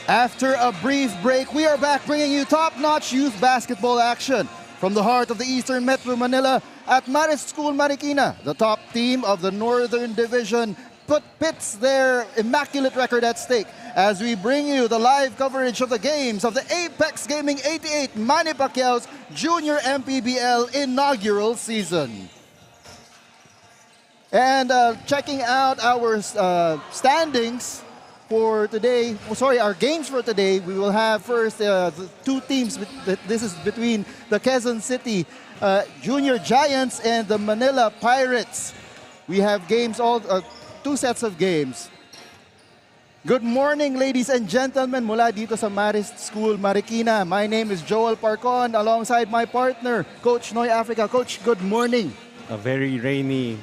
After a brief break, we are back bringing you top-notch youth basketball action from the heart of the Eastern Metro Manila at Marist School, Marikina. The top team of the Northern Division pits their immaculate record at stake as we bring you the live coverage of the games of the Apex Gaming 88 Manny Pacquiao's Junior MPBL inaugural season. And checking out our standings for today, our games for today, we will have first the two teams. This is between the Quezon City Junior Giants and the Manila Pirates. We have games, two sets of games. Good morning, ladies and gentlemen, mula dito sa Marist School, Marikina. My name is Joel Parcon alongside my partner, Coach Noy Africa. Coach, good morning. A very rainy,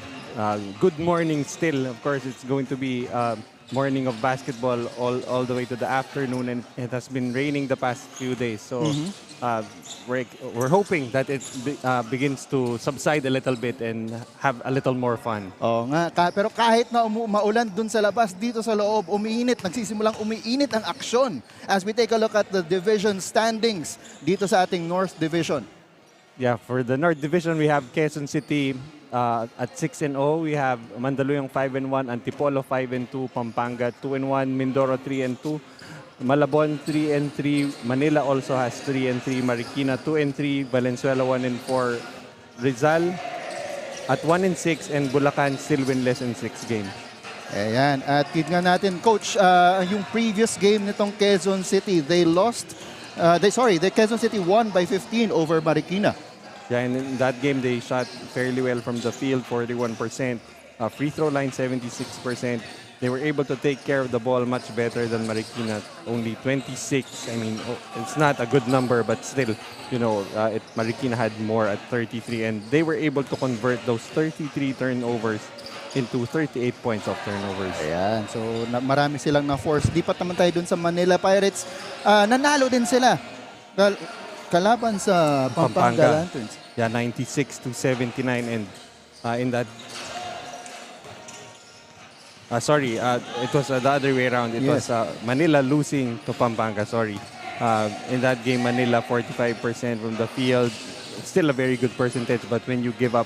good morning still. Of course, it's going to be morning of basketball all the way to the afternoon, and it has been raining the past few days. So we're hoping that it begins to subside a little bit and have a little more fun. Oo nga, pero kahit na maulan dun sa labas, dito sa loob, nagsisimulang umiinit ang aksyon as we take a look at the division standings dito sa ating North Division. Yeah, for the North Division, we have Quezon City at 6-0. We have Mandaluyong 5-1, Antipolo 5-2, Pampanga 2-1, Mindoro 3-2, Malabon 3-3, Manila also has 3-3, Marikina 2-3, Valenzuela 1-4, Rizal at 1-6, and Bulacan still winless in 6 games. Ayan, at tignan natin, Coach, yung previous game nitong Quezon City, the Quezon City won by 15 over Marikina. Yeah, and in that game, they shot fairly well from the field, 41%. Free throw line, 76%. They were able to take care of the ball much better than Marikina, only 26. I mean, it's not a good number, but still, Marikina had more at 33, and they were able to convert those 33 turnovers into 38 points of turnovers. Ayan, so marami silang na-force. Lipat naman tayo dun sa Manila Pirates. Nanalo din sila kalaban sa Pampanga Lanterns. Yeah, 96-79, and in that it was the other way around. It was Manila losing to Pampanga, in that game, Manila 45% from the field. It's still a very good percentage, but when you give up,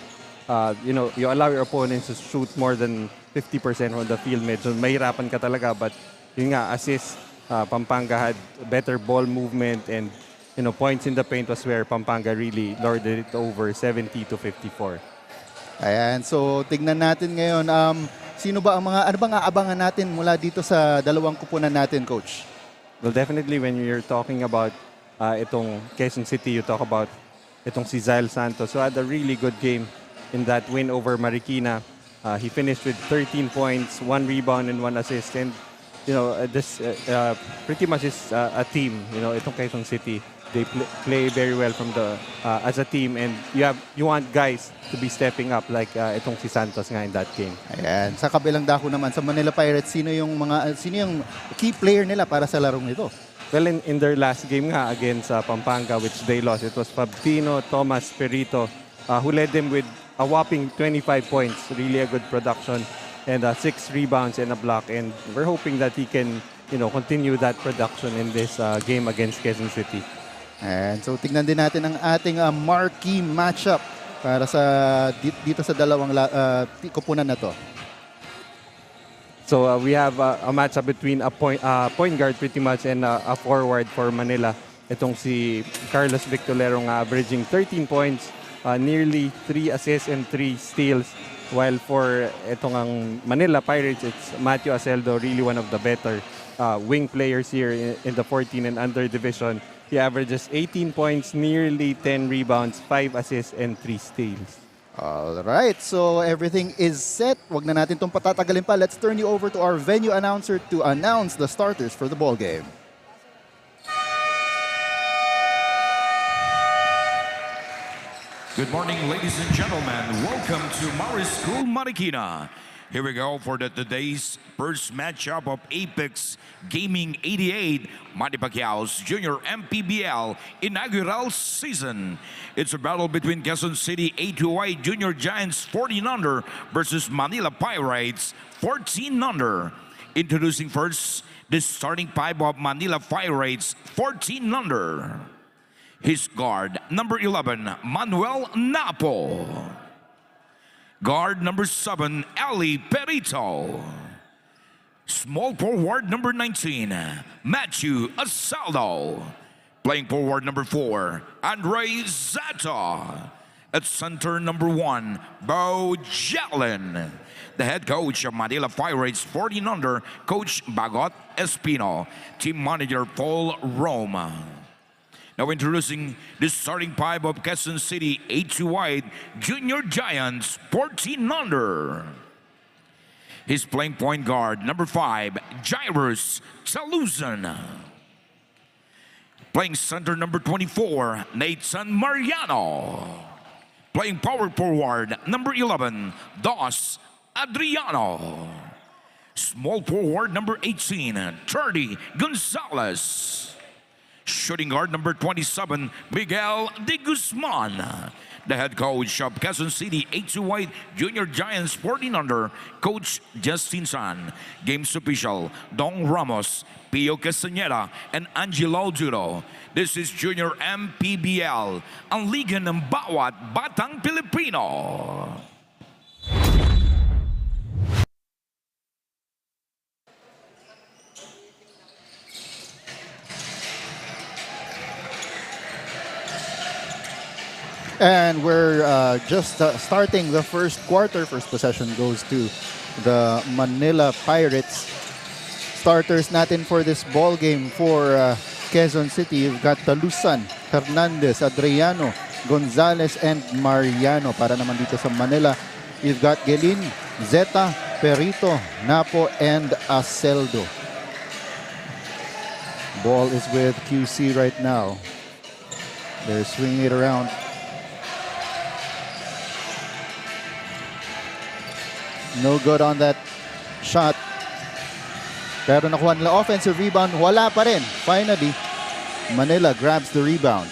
you allow your opponents to shoot more than 50% from the field, medyo mahirapan ka talaga. But yun nga, assist, Pampanga had better ball movement, and points in the paint was where Pampanga really lorded it over 70-54. Ayan, so tignan natin ngayon, ano bang aabangan natin mula dito sa dalawang kupunan natin, Coach? Well, definitely when you're talking about itong Quezon City, you talk about itong si Zael Santos, who had a really good game in that win over Marikina. He finished with 13 points, 1 rebound, and 1 assist. And, this pretty much is a team, itong Quezon City. They play very well from as a team, and you want guys to be stepping up like itong si Santos nga in that game. Ayan, sa kabilang dako naman sa Manila Pirates, sino yung key player nila para sa larong ito? Well, in their last game nga against Pampanga, which they lost, it was Fabtino Tomas Perito who led them with a whopping 25 points, really a good production, and 6 rebounds and a block. And we're hoping that he can continue that production in this game against Quezon City. And so tignan din natin ang ating marquee matchup para dito sa dalawang kupunan na to. So we have a matchup between a point guard pretty much and a forward for Manila. Itong si Carlos Victorero averaging 13 points, nearly 3 assists and 3 steals. While for itong ang Manila Pirates, it's Matthew Aceldo, really one of the better wing players here in the 14 and under division. He averages 18 points, nearly 10 rebounds, 5 assists, and 3 steals. All right, so everything is set. Wag na natin itong patatagalin pa. Let's turn you over to our venue announcer to announce the starters for the ball game. Good morning, ladies and gentlemen. Welcome to Marist School, Marikina. Here we go for today's first matchup of Apex Gaming 88, Manny Pacquiao's Junior MPBL inaugural season. It's a battle between Quezon City A2Y Junior Giants 14 under versus Manila Pirates 14 under. Introducing first the starting five of Manila Pirates 14 under. His guard, number 11, Manuel Napo. Guard number 7, Ali Perito. Small forward number 19, Matthew Asaldo. Playing forward number 4, Andre Zata. At center number 1, Bo Jalen. The head coach of Manila Pirates 14 under, Coach Bagot Espino. Team manager Paul Roma. Now introducing the starting five of Quezon City 8-2 wide Junior Giants 14 under. He's playing point guard number 5, Jairus Taluzan. Playing center number 24, Nathan Mariano. Playing power forward number 11, Dos Adriano. Small forward number 18, Turdy Gonzalez. Shooting guard number 27, Miguel De Guzman. The head coach of Quezon City 8-2 wide Junior Giants 14 under, Coach Justin San. Games official, Dong Ramos, Pio Castaneda, and Angelo Duro. This is Junior MPBL, ang liga ng bawat batang Pilipino. And we're just starting the first quarter. First possession goes to the Manila Pirates. Starters natin for this ball game for Quezon City. You've got Talusan, Hernandez, Adriano, Gonzalez, and Mariano. Para naman dito sa Manila, you've got Gelin, Zeta, Perito, Napo, and Aceldo. Ball is with QC right now. They're swinging it around. No good on that shot. Pero nakuha nila offensive rebound. Wala pa rin. Finally, Manila grabs the rebound.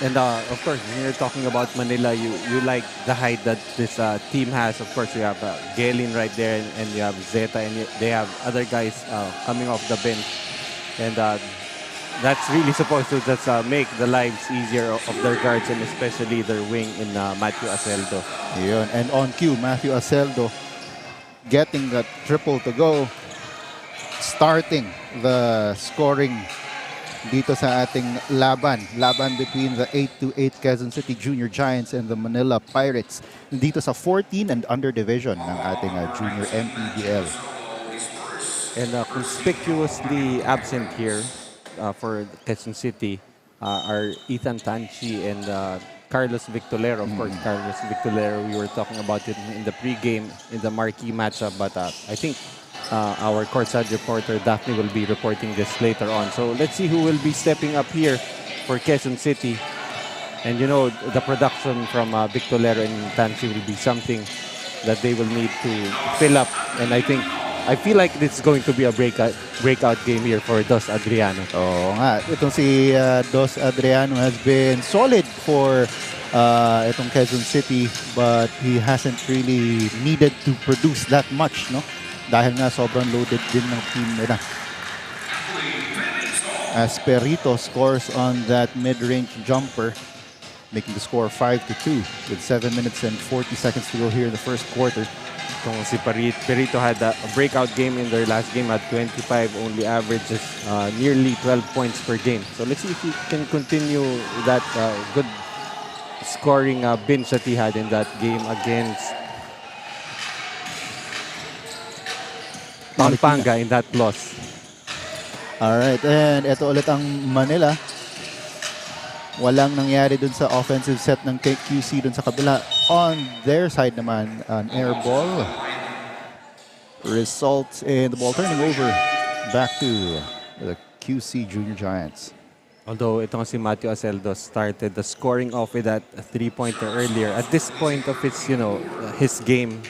And of course, when you're talking about Manila, you like the height that this team has. Of course, you have Galen right there, and you have Zeta, and they have other guys coming off the bench. And that's really supposed to just make the lives easier of their guards, and especially their wing in Matthew Aceldo. Yun. And on cue, Matthew Aceldo getting that triple to go, starting the scoring dito sa ating laban between the 8-8 Quezon City Junior Giants and the Manila Pirates dito sa 14 and under division ng ating Junior MPBL. And conspicuously absent here for Quezon City are Ethan Tanchi and Carlos Victolero. Of course, Carlos Victolero, we were talking about it in the pregame in the marquee matchup, but I think our courtside reporter Daphne will be reporting this later on. So let's see who will be stepping up here for Quezon City. And you know, the production from Victolero and Tanchi will be something that they will need to fill up. And I feel like it's going to be a breakout game here for Dos Adriano. Oo nga. Itong si Dos Adriano has been solid for itong Quezon City, but he hasn't really needed to produce that much, no? Dahil nga sobrang loaded din ng team nila. As Perito scores on that mid-range jumper, making the score 5-2 with 7 minutes and 40 seconds to go here in the first quarter. Si Perito had a breakout game in their last game at 25, only averages nearly 12 points per game. So let's see if he can continue that good scoring binge that he had in that game against Pampanga in that loss. Alright, and ito ulit ang Manila. Walang nangyari dun sa offensive set ng QC dun sa kabila. On their side naman, an air ball results in the ball turning over back to the QC Junior Giants. Although itong si Matthew Aceldo started the scoring off with that three-pointer earlier. At this point of his game,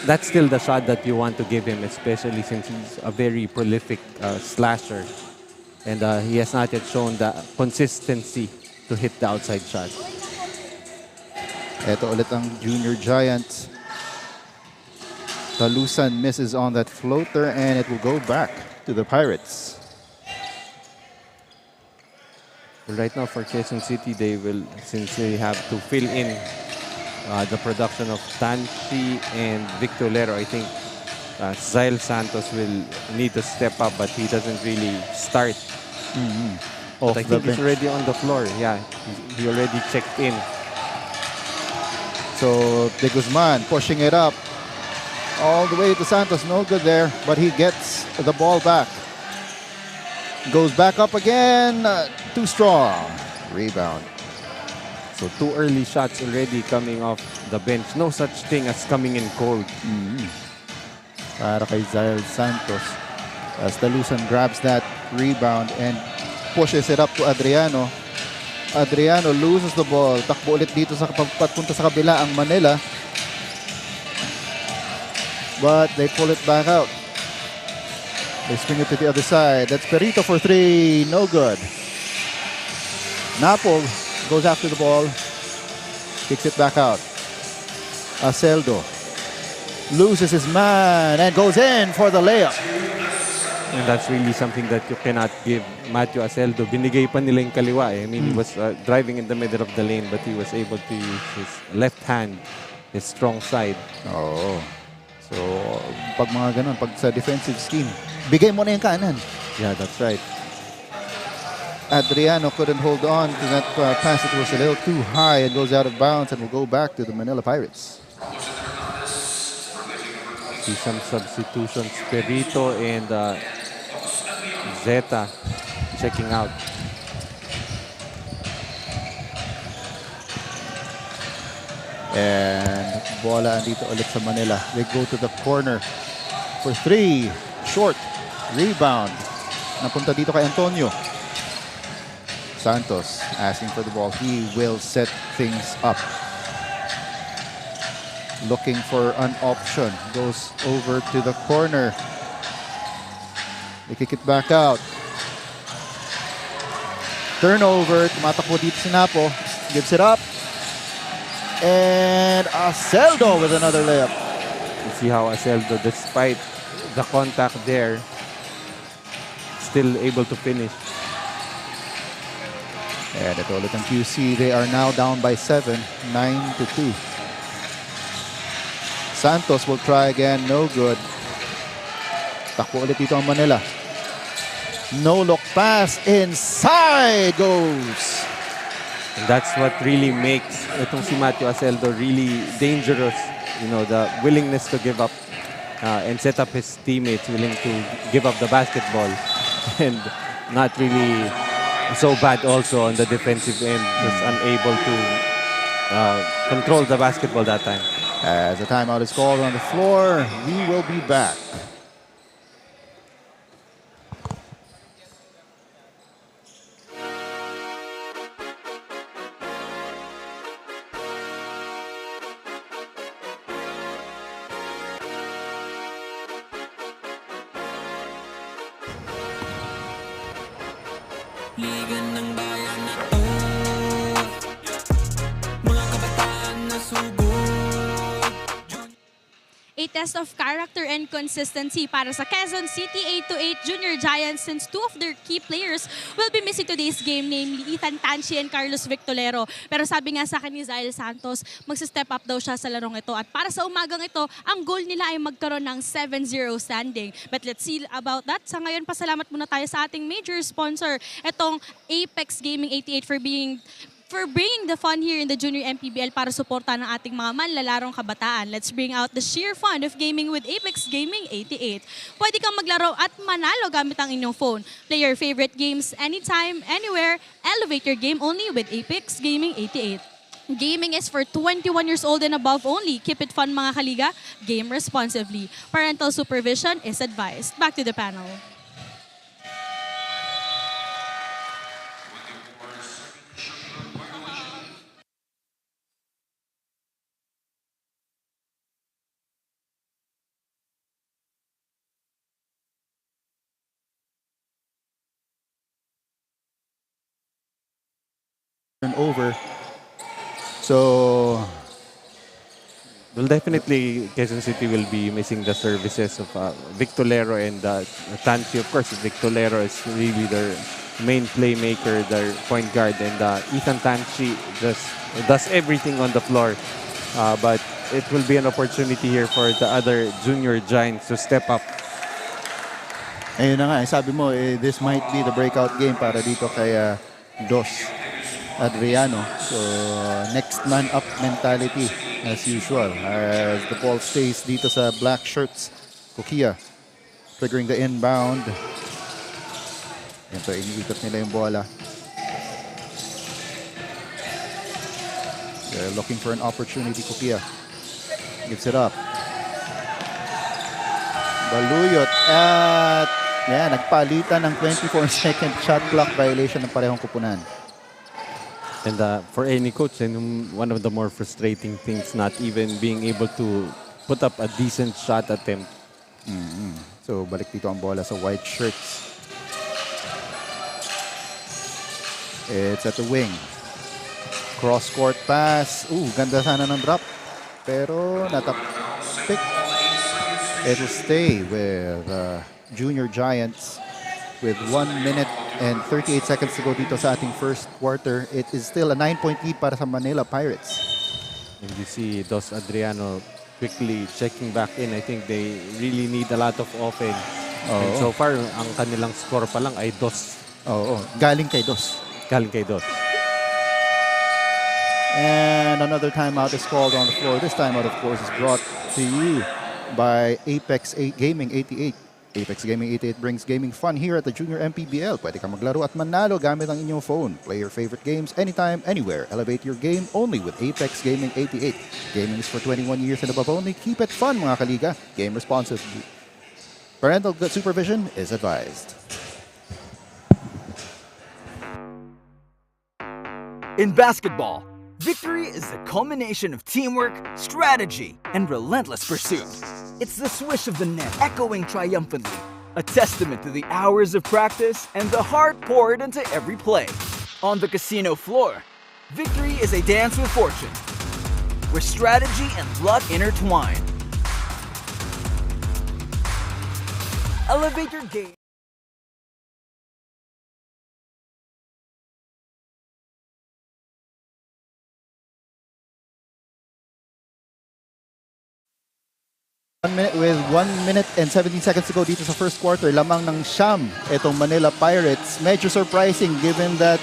that's still the shot that you want to give him, especially since he's a very prolific slasher. And he has not yet shown the consistency to hit the outside shot. Ito ulit ang Junior Giants. Talusan misses on that floater, and it will go back to the Pirates. Right now for Quezon City, they will, since they have to fill in the production of Tanchi and Victor Lero, I think Zyle Santos will need to step up, but he doesn't really start. But I think he's already on the floor. Yeah, he already checked in. So De Guzman pushing it up all the way to Santos. No good there, but he gets the ball back. Goes back up again. Too strong. Rebound. So 2 early shots already coming off the bench. No such thing as coming in cold. Para kay Zyle Santos. As Talusan grabs that rebound and pushes it up to Adriano. Adriano loses the ball. Takbo ulit dito sa papunta sa kabila ang Manila. But they pull it back out. They swing it to the other side. That's Perito for 3. No good. Napo goes after the ball. Kicks it back out. Aceldo loses his man and goes in for the layup. And that's really something that you cannot give Matthew Aceldo. Binigay pa nila yung kaliwa eh. I mean, he was driving in the middle of the lane, but he was able to use his left hand, his strong side. Oh. So, pag mga ganun, pag sa defensive scheme, bigay mo na yung kanan. Yeah, that's right. Adriano couldn't hold on to that pass. It was a little too high and goes out of bounds and will go back to the Manila Pirates. See some substitutions. Perito and Zeta checking out. And bola andito ulit sa Manila. They go to the corner for 3. Short. Rebound. Napunta dito kay Antonio. Santos asking for the ball. He will set things up. Looking for an option. Goes over to the corner. They kick it back out. Turnover. Tumatakbo dito si Napo. Gives it up. And Aceldo with another layup. You see how Aceldo, despite the contact there, still able to finish. And ito ulit ang QC. They are now down by 7. 9-2. Santos will try again. No good. Takbo ulit dito ang Manila. No look pass. Inside goes. And that's what really makes itong si Matthew Aceldo really dangerous. You know, the willingness to give up and set up his teammates, willing to give up the basketball. And not really so bad also on the defensive end. Just unable to control the basketball that time. As a timeout is called on the floor, we will be back. Ligan ng bayan na to, mga kabataan na subok. A test of character and consistency para sa Quezon City 8-8 Junior Giants since 2 of their key players will be missing today's game, namely Ethan Tanchi and Carlos Victolero. Pero sabi nga sa akin ni Zyle Santos, magsi-step up daw siya sa larong ito. At para sa umagang ito, ang goal nila ay magkaroon ng 7-0 standing. But let's see about that. Sa ngayon, pasalamat muna tayo sa ating major sponsor, itong Apex Gaming 88 for bringing the fun here in the Junior MPBL para suportahan ng ating mga manlalarong kabataan. Let's bring out the sheer fun of gaming with Apex Gaming 88. Pwede kang maglaro at manalo gamit ang inyong phone. Play your favorite games anytime, anywhere. Elevate your game only with Apex Gaming 88. Gaming is for 21 years old and above only. Keep it fun mga kaliga. Game responsibly. Parental supervision is advised. Back to the panel. Over. So Well, definitely, Quezon City will be missing the services of Victolero and Tansi. Of course, Victolero is really their main playmaker, their point guard, and Ethan Tansi just does everything on the floor. But it will be an opportunity here for the other junior giants to step up. Ayun na nga, sabi mo, this might be the breakout game para dito kay Dos Adriano. So, next man up mentality as usual. As the ball stays dito sa black shirts. Kukia triggering the inbound. Ito, iniikot nila yung bola. They're looking for an opportunity, Kukia. Gives it up. Baluyot at nagpalitan ng 24-second shot clock violation ng parehong kupunan. And for any coach, and one of the more frustrating things, not even being able to put up a decent shot attempt. So, balik dito ang bola sa white shirts. It's at the wing. Cross-court pass. Ganda sana ng drop. Pero natapik. It will stay with Junior Giants with 1 minute and 38 seconds to go dito sa ating first quarter. It is still a 9-point lead para sa Manila Pirates. And you see Dos Adriano quickly checking back in. I think they really need a lot of offense. And so far, ang kanilang score pa lang ay Dos. Galing kay Dos. Galing kay Dos. And another timeout is called on the floor. This timeout, of course, is brought to you by Apex Gaming 88. Apex Gaming 88 brings gaming fun here at the Junior MPBL. Pwede ka maglaro at manalo gamit ang inyong phone. Play your favorite games anytime, anywhere. Elevate your game only with Apex Gaming 88. Gaming is for 21 years and above only. Keep it fun, mga kaliga. Game responsibly. Parental supervision is advised. In basketball, victory is the culmination of teamwork, strategy, and relentless pursuit. It's the swish of the net echoing triumphantly, a testament to the hours of practice and the heart poured into every play. On the casino floor, victory is a dance with fortune, where strategy and luck intertwine. Elevate your game. With 1 minute and 17 seconds to go dito sa first quarter, lamang ng siyam itong Manila Pirates. Medyo surprising given that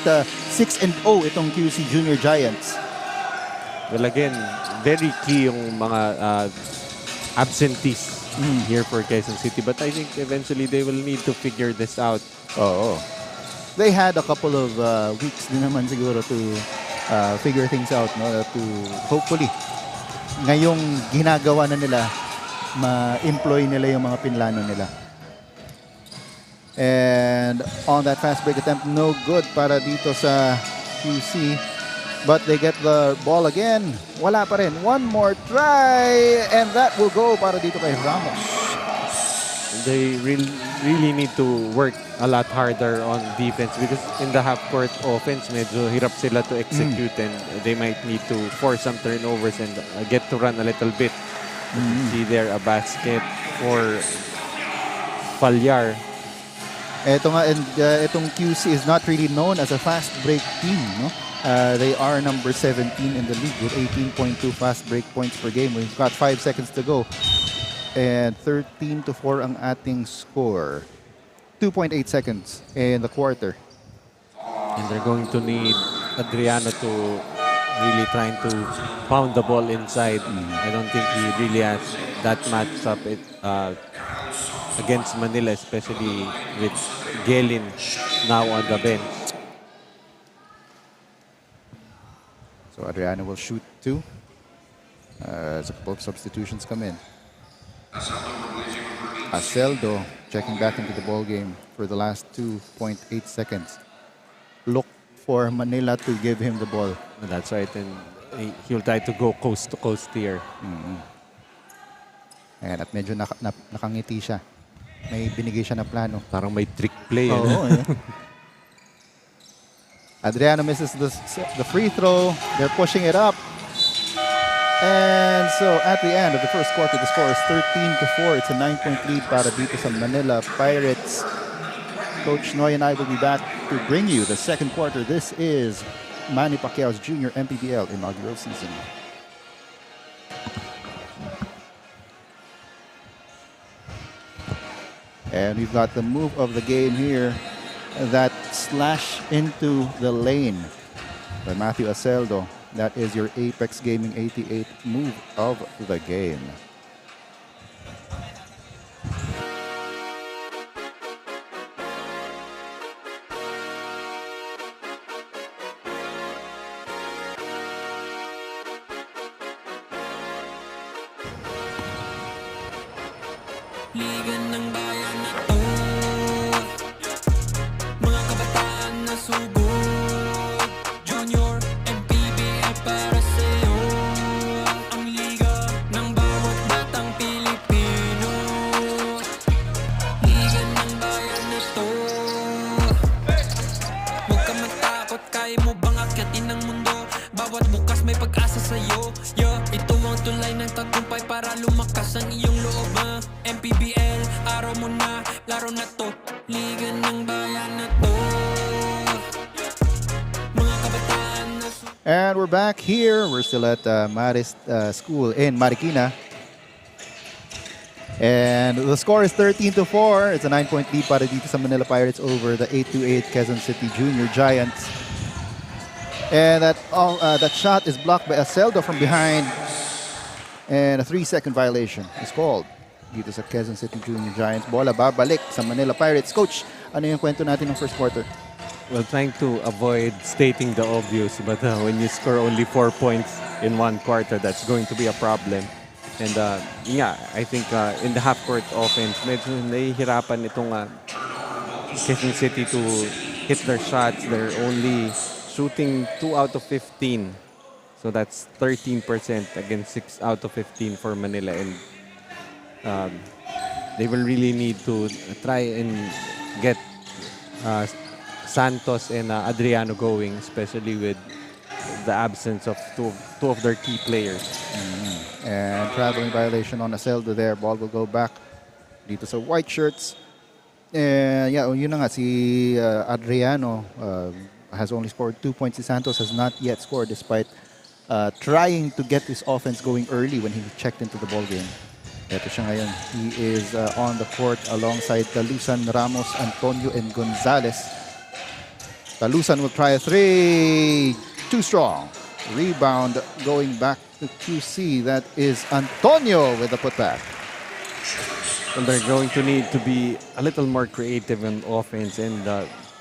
6-0 itong QC Junior Giants. Well, again, very key yung mga absentees here for Quezon City. But I think eventually they will need to figure this out. They had a couple of weeks din naman siguro to figure things out. No? To hopefully, ngayong ginagawa na nila, ma-employ nila yung mga pinlano nila. And on that fast break attempt, no good para dito sa QC. But they get the ball again. Wala pa rin. One more try. And that will go para dito kay Ramos. They really need to work a lot harder on defense because in the half-court offense, medyo hirap sila to execute and they might need to force some turnovers and get to run a little bit. See there a basket for Falyar. Ito nga, and itong QC is not really known as a fast break team. No? They are number 17 in the league with 18.2 fast break points per game. We've got 5 seconds to go. And 13-4 ang ating score. 2.8 seconds in the quarter. And they're going to need Adriano to really trying to pound the ball inside. I don't think he really has that matchup against Manila, especially with Gelin now on the bench. So Adriano will shoot 2 as a couple of substitutions come in. Aceldo checking back into the ball game for the last 2.8 seconds. Look for Manila to give him the ball. That's right, and he'll try to go coast to coast here. Ayan, at medyo nakangiti siya. May binigay siya na plano. Parang may trick play. Adriano misses the free throw. They're pushing it up. And so at the end of the first quarter, the score is 13-4. It's a 9-point lead para dito sa Manila Pirates. Coach Noy and I will be back to bring you the second quarter. This is Manny Pacquiao's Junior MPBL inaugural season. And we've got the move of the game here, that slash into the lane by Matthew Aceldo. That is your Apex Gaming 88 move of the game. Ligan ng bayan na to, mga kabataan na sugod. Junior, MPBL para sa'yo. Ang liga ng bawat batang Pilipino. Ligan ng bayan na to. Huwag ka matakot, kaya mo bang akyatin ang mundo? Bawat bukas may pag-asa sa'yo. Ito ang tulay ng tagumpay para lumakas ang iyong loob. MPBL, araw mo na, laro na to. Liga ng bayan na to. Mga kabataan na And we're back here. We're still at Marist School in Marikina. And the score is 13-4. It's a 9-point lead para dito sa Manila Pirates over the 8-8 Quezon City Junior Giants. And that shot is blocked by Aceldo from behind. And a 3-second violation is called dito sa Quezon City Junior Giants. Bola babalik sa Manila Pirates. Coach, ano yung kwento natin ng first quarter? Well, trying to avoid stating the obvious, but when you score only 4 points in one quarter, that's going to be a problem. And yeah, I think in the half-court offense, medyo nahihirapan itong Quezon City to hit their shots. They're only shooting 2 out of 15. So that's 13% against 6 out of 15 for Manila. And they will really need to try and get Santos and Adriano going, especially with the absence of two of their key players. And traveling violation on Aceldo there. Ball will go back dito sa white shirts. And yeah, yun na nga, si Adriano has only scored 2 points. Si Santos has not yet scored despite trying to get his offense going early when he checked into the ball game. Ito siya ngayon. He is on the court alongside Talusan, Ramos, Antonio, and Gonzalez. Talusan will try a three. Too strong. Rebound going back to QC. That is Antonio with the putback. Well, they're going to need to be a little more creative in offense, and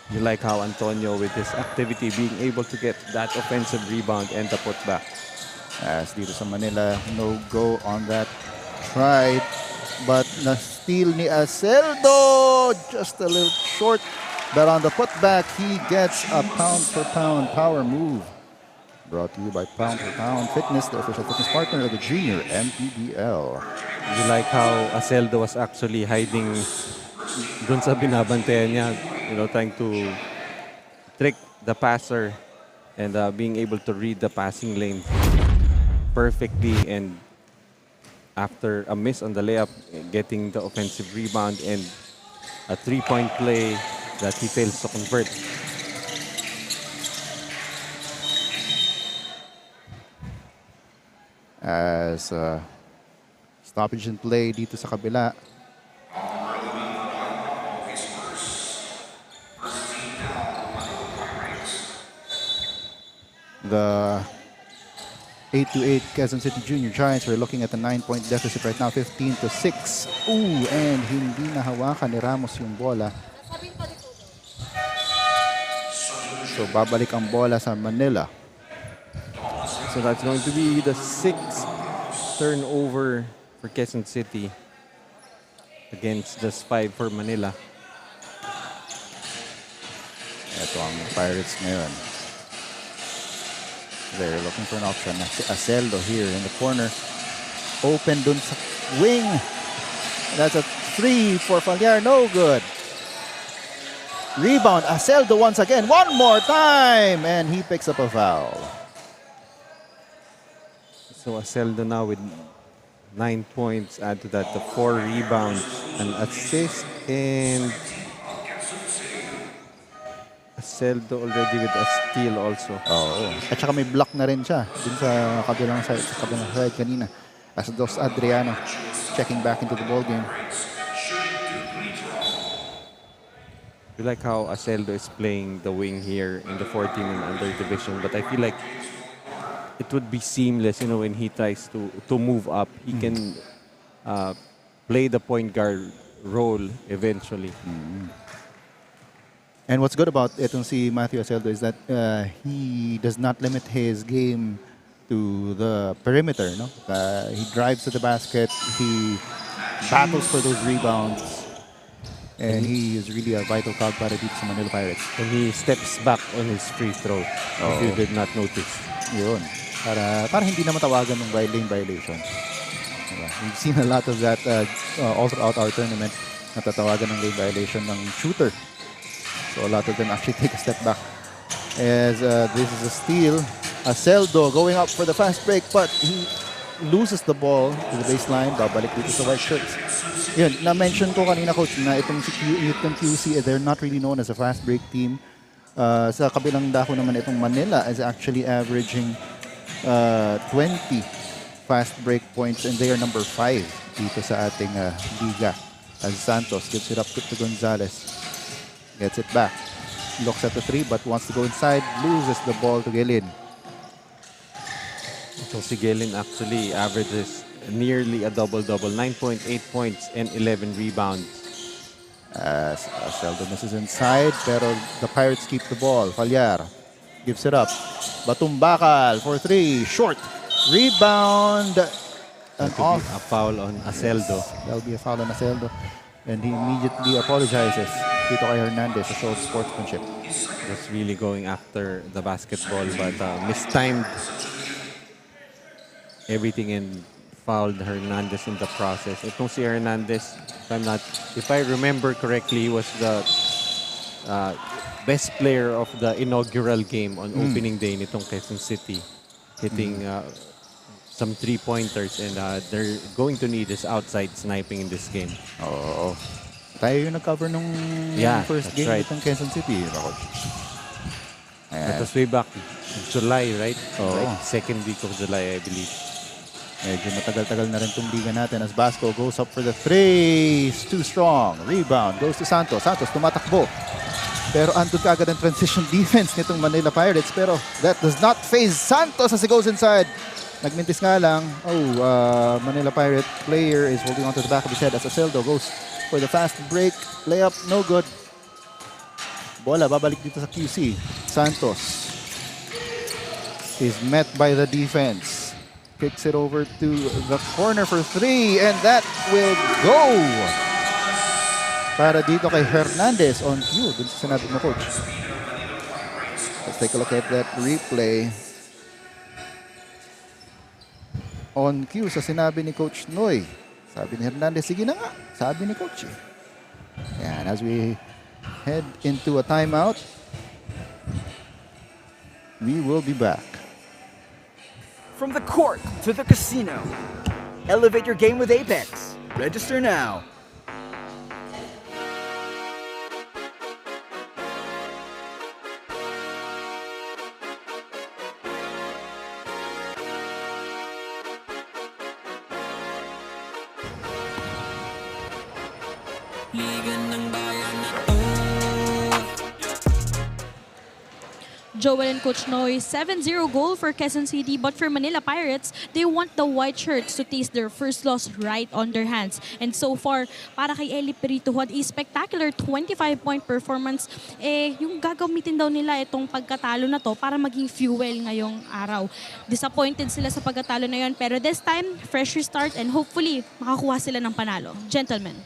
you like how Antonio, with his activity, being able to get that offensive rebound and the putback. As dito sa Manila, no go on that try, but na-steal ni Aceldo, just a little short, but on the putback, he gets a pound-for-pound power move. Brought to you by Pound for Pound Fitness, the official fitness partner of the Junior MPBL. You like how Aceldo was actually hiding dun sa binabantayan niya, trying to trick the passer and being able to read the passing lane perfectly, and after a miss on the layup, getting the offensive rebound and a three-point play that he fails to convert. As stoppage and play dito sa kabila. The 8-8 Quezon City Junior Giants are looking at a 9-point deficit right now, 15-6. Ooh, and hindi nahawakan ni Ramos yung bola. So babalik ang bola sa Manila. So that's going to be the 6th turnover for Quezon City against just 5 for Manila. Ito ang Pirates ngayon. They're looking for an option. Si Aceldo here in the corner. Open dun sa wing. That's a 3 for Falyar. No good. Rebound. Aceldo once again. One more time. And he picks up a foul. So Aceldo now with 9 points. Add to that the 4 rebounds, an assist, and Aceldo already with a steal also. Oo. At saka may block na rin siya dun sa kabilang side kanina. As Dos Adriano checking back into the ball game. I like how Aceldo is playing the wing here in the 14 and under division, but I feel like it would be seamless, when he tries to move up. He can play the point guard role eventually. And what's good about itong si Matthew Aceldo is that he does not limit his game to the perimeter. No, he drives to the basket. He battles for those rebounds. And he is really a vital cog para dito sa Manila Pirates. And he steps back on his free throw, if you did not notice. Yun. Para hindi na matawagan ng lane violation. Diba? We've seen a lot of that all throughout our tournament. Natatawagan ng lane violation ng shooter. So a lot of them actually take a step back. As this is a steal. Aceldo going up for the fast break, but he loses the ball to the baseline. Babalik dito sa white shirts. Yun, na-mention ko kanina, Coach, na itong QC, they're not really known as a fast break team. Sa kabilang dako naman itong Manila is actually averaging 20 fast break points, and they are number 5 dito sa ating liga. As Santos gives it up to Gonzalez. Gets it back. Looks at the 3 but wants to go inside. Loses the ball to Gelin. So si Gelin actually averages nearly a double-double, 9.8 points and 11 rebounds. As Aceldo misses inside, pero the Pirates keep the ball. Falyar gives it up. Batumbakal for 3, short. Rebound. And off. A foul on Aceldo. That'll be a foul on Aceldo. And he immediately apologizes dito kay Hernandez to show sportsmanship. Was really going after the basketball, but mistimed everything and fouled Hernandez in the process. Itong si Hernandez, if I remember correctly, he was the best player of the inaugural game on opening day nitong Quezon City, hitting some 3-pointers, and they're going to need his outside sniping in this game. Oo. Tayo yung nag-cover nung first game nitong Quezon City. That was way back July, right? Oo. Like second week of July, I believe. Medyo matagal-tagal na rin itong liga natin as Basco goes up for the 3. Too strong. Rebound goes to Santos. Santos tumatakbo. Pero andun ka agad ang transition defense nitong Manila Pirates. Pero that does not phase Santos as he goes inside. Nagmintis nga lang. Manila Pirate player is holding on to the back of his head as Aceldo goes for the fast break. Layup, no good. Bola, babalik dito sa QC. Santos is met by the defense. Kicks it over to the corner for 3, and that will go para dito kay Hernandez on cue. Dun sa sinabi mo, Coach. Let's take a look at that replay. On cue sa sinabi ni Coach Noy. Sabi ni Hernandez, sige na nga. Sabi ni Coach. And as we head into a timeout, we will be back. From the court to the casino, elevate your game with Apex. Register now. Liga ng bayan na to. Joel and Coach Noy, 7-0 goal for Quezon City, but for Manila Pirates, they want the white shirts to taste their first loss right on their hands. And so far, para kay Eli Perito, who had a spectacular 25-point performance, yung gagamitin daw nila itong pagkatalo na to para maging fuel ngayong araw. Disappointed sila sa pagkatalo na yon, pero this time, fresh restart and hopefully, makakuha sila ng panalo. Gentlemen.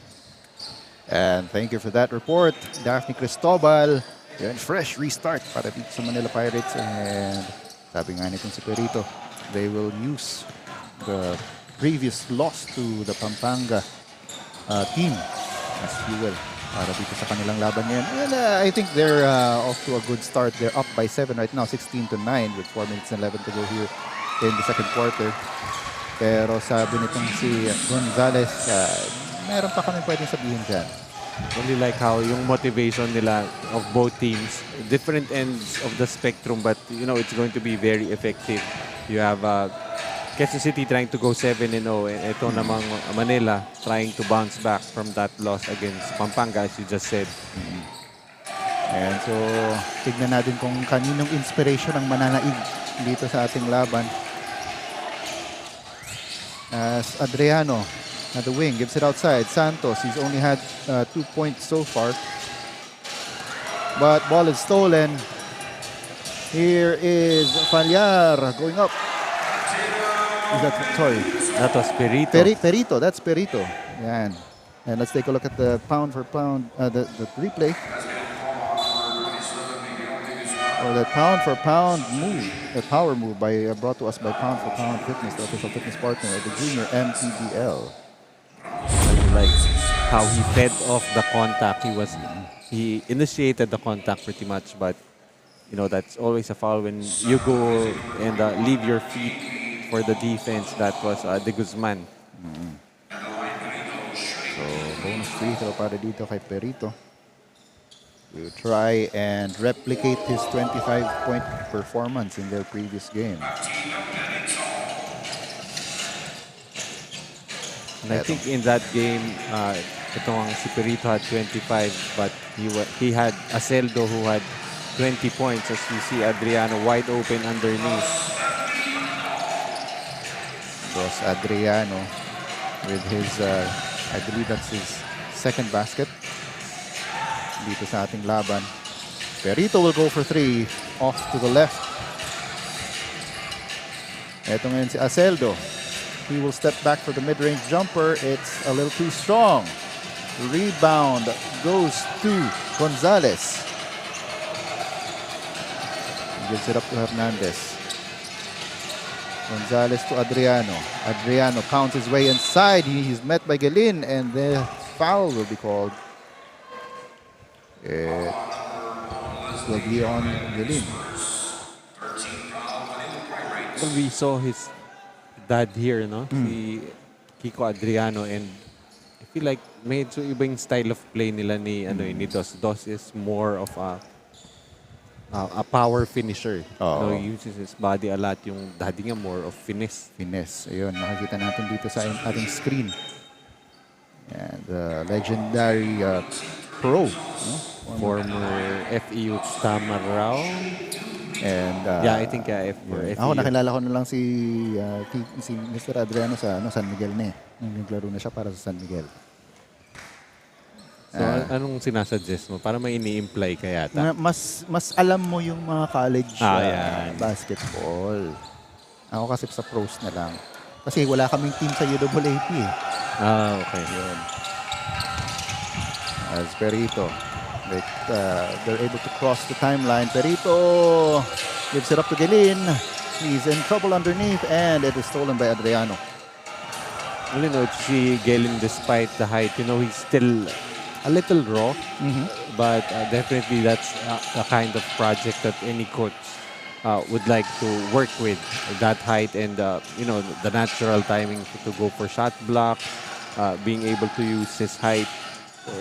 And thank you for that report, Daphne Cristobal. Yan, fresh restart para dito sa Manila Pirates. And sabi nga nitong si Perito, they will use the previous loss to the Pampanga team as fuel para dito sa kanilang laban ngayon. And I think they're off to a good start. They're up by 7 right now, 16-9 with 4 minutes and 11 to go here in the second quarter. Pero sabi nitong si Gonzales, meron pa kami pwedeng sabihin dyan. Only like how yung motivation nila of both teams, different ends of the spectrum, but it's going to be very effective. You have Quezon City trying to go 7-0, and ito namang Manila trying to bounce back from that loss against Pampanga, as you just said. And so, tignan natin kung kaninong inspiration ang mananaig dito sa ating laban. As Adriano at the wing gives it outside. Santos, he's only had 2 points so far. But ball is stolen. Here is Fallar going up. That was Perito. Perito, that's Perito. Yan. And let's take a look at the pound for pound, the replay. Or that pound for pound move, the power move brought to us by Pound for Pound Fitness, the official fitness partner of the junior MPBL. Like how he fed off the contact. He initiated the contact pretty much, but that's always a foul when you go and leave your feet for the defense. That was De Guzman. So bonus free throw para dito kay Perito. We'll try and replicate his 25-point performance in their previous game. And I think in that game, itong si Perito had 25, but he had Aceldo who had 20 points, as you see Adriano wide open underneath. Was Adriano with his, I believe that's his second basket dito sa ating laban. Perito will go for 3 off to the left. Ito ngayon si Aceldo. He will step back for the mid-range jumper. It's a little too strong. Rebound goes to Gonzales. He gives it up to Hernandez. Gonzales to Adriano. Adriano pounds his way inside. He's met by Galin, and the foul will be called. It will be on Galin. We saw his dad here, no? Si Kiko Adriano, and I feel like medyo iba yung style of play nila ni Dos. Dos is more of a power finisher. He uses his body a lot. Yung daddy nga more of finesse. Finesse. Ayun, makikita natin dito sa ating screen. And legendary pro, no? Former FEU Tamarao. And I think for FEU. Ako nakilala ko na lang si Mr. Adriano sa San Miguel na eh. Naglaro na siya para sa San Miguel. So anong sinasuggest mo? Para may ini-imply ka yata. Mas alam mo yung mga college basketball. Ako kasi sa pros na lang. Kasi wala kaming team sa UAAP eh. Okay. Yun. As Perito, they're able to cross the timeline. Perito gives it up to Galin. He's in trouble underneath, and it is stolen by Adriano. It's si Galin, despite the height, he's still a little raw, but definitely that's a kind of project that any coach would like to work with, that height and the natural timing to go for shot block, being able to use his height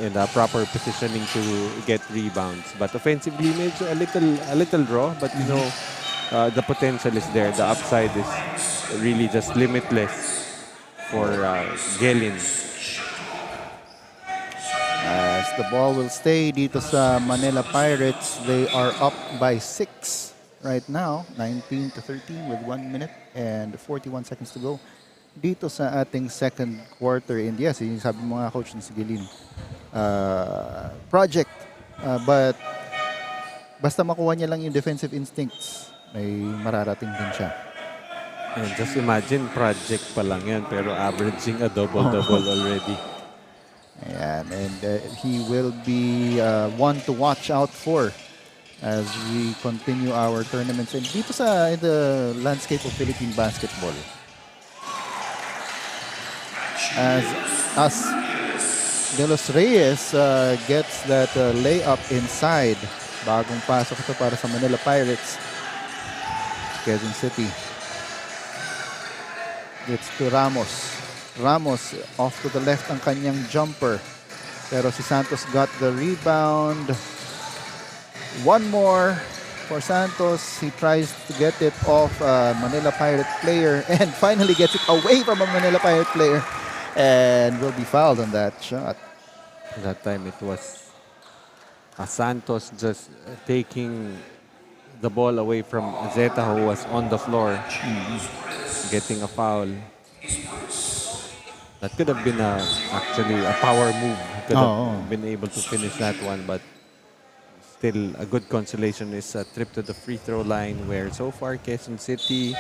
and proper positioning to get rebounds. But offensively, medyo a little raw, but the potential is there. The upside is really just limitless for Gelin. As the ball will stay dito sa Manila Pirates, they are up by 6 right now, 19-13 with 1 minute and 41 seconds to go. Dito sa ating second quarter, and yes, yung sabi mo nga coach si Gilin, project, but basta makuha niya lang yung defensive instincts, may mararating din siya. And just imagine, project pa lang yan, pero averaging a double-double already. Ayan, and he will be one to watch out for as we continue our tournaments and dito sa the landscape of Philippine basketball. As De Los Reyes gets that layup inside. Bagong pasok ito para sa Manila Pirates. Quezon City. It's to Ramos. Ramos off to the left ang kanyang jumper. Pero si Santos got the rebound. One more for Santos. He tries to get it off a Manila Pirate player and finally gets it away from a Manila Pirate player and will be fouled on that shot. That time it was Santos just taking the ball away from Zeta, who was on the floor, getting a foul. That could have been actually a power move. He could have been able to finish that one, but still a good consolation is a trip to the free throw line, where so far Quezon City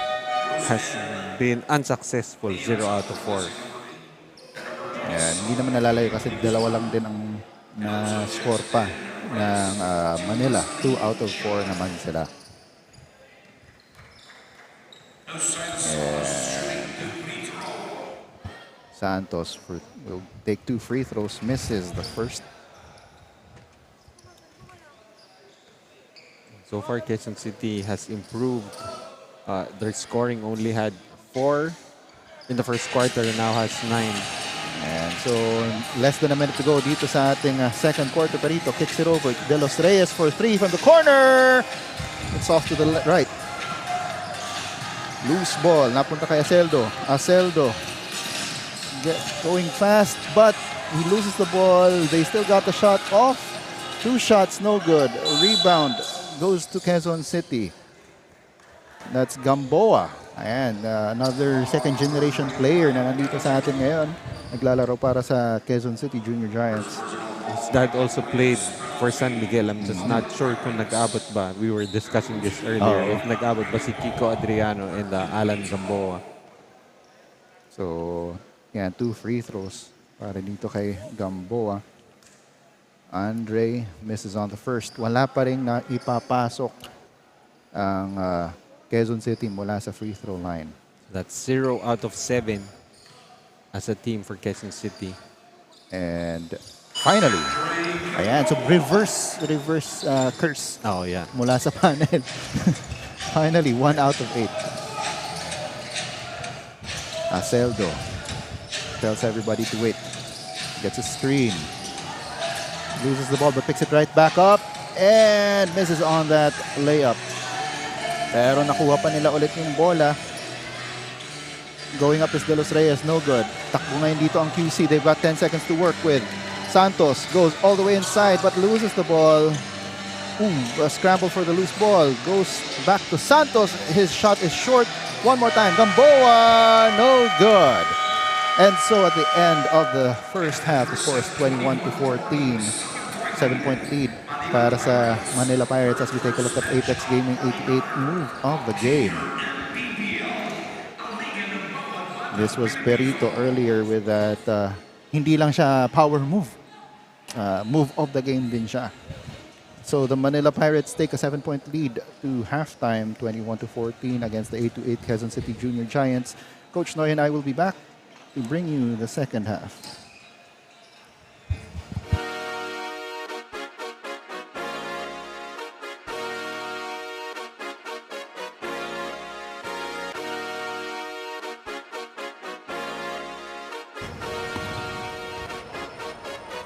has been unsuccessful, 0 out of 4. And hindi naman nalalayo kasi dalawa lang din ang na-score pa ng Manila. 2 out of 4 naman sila. And Santos will take 2 free throws, misses the first. So far, Quezon City has improved. Their scoring only had 4 in the first quarter and now has 9. And so, less than a minute to go dito sa ating second quarter. Perito kicks it over. De Los Reyes for 3 from the corner. It's off to the right. Loose ball. Napunta kay Aceldo. Aceldo going fast, but he loses the ball. They still got the shot off. 2 shots, no good. Rebound goes to Quezon City. That's Gamboa. Ayan, another second generation player na nandito sa atin ngayon. Naglalaro para sa Quezon City Junior Giants. His dad also played for San Miguel. I'm just not sure kung nag-abot ba. We were discussing this earlier. If nag-abot ba si Kiko Adriano and Alan Gamboa. So, yan, 2 free throws para dito kay Gamboa. Andre misses on the first. Wala pa rin na ipapasok ang Quezon City mula sa free throw line. That's 0 out of 7 as a team for Quezon City. And finally, ayan, so reverse curse. Oh, yeah. Mula sa panel. Finally, 1 out of 8. Aceldo tells everybody to wait. Gets a screen. Loses the ball but picks it right back up and misses on that layup. Pero nakuha pa nila ulit yung bola. Going up is De Los Reyes, no good. Takbo ngayon dito ang QC. They've got 10 seconds to work with. Santos goes all the way inside but loses the ball. A scramble for the loose ball. Goes back to Santos. His shot is short. One more time. Gamboa, no good. And so at the end of the first half, the score is 21-14. 7-point lead para sa Manila Pirates as we take a look at Apex Gaming 88 move of the game. This was Perito earlier with that hindi lang siya power move. Move of the game din siya. So the Manila Pirates take a 7-point lead to halftime, 21-14 against the 8-8 Quezon City Junior Giants. Coach Noy and I will be back to bring you the second half.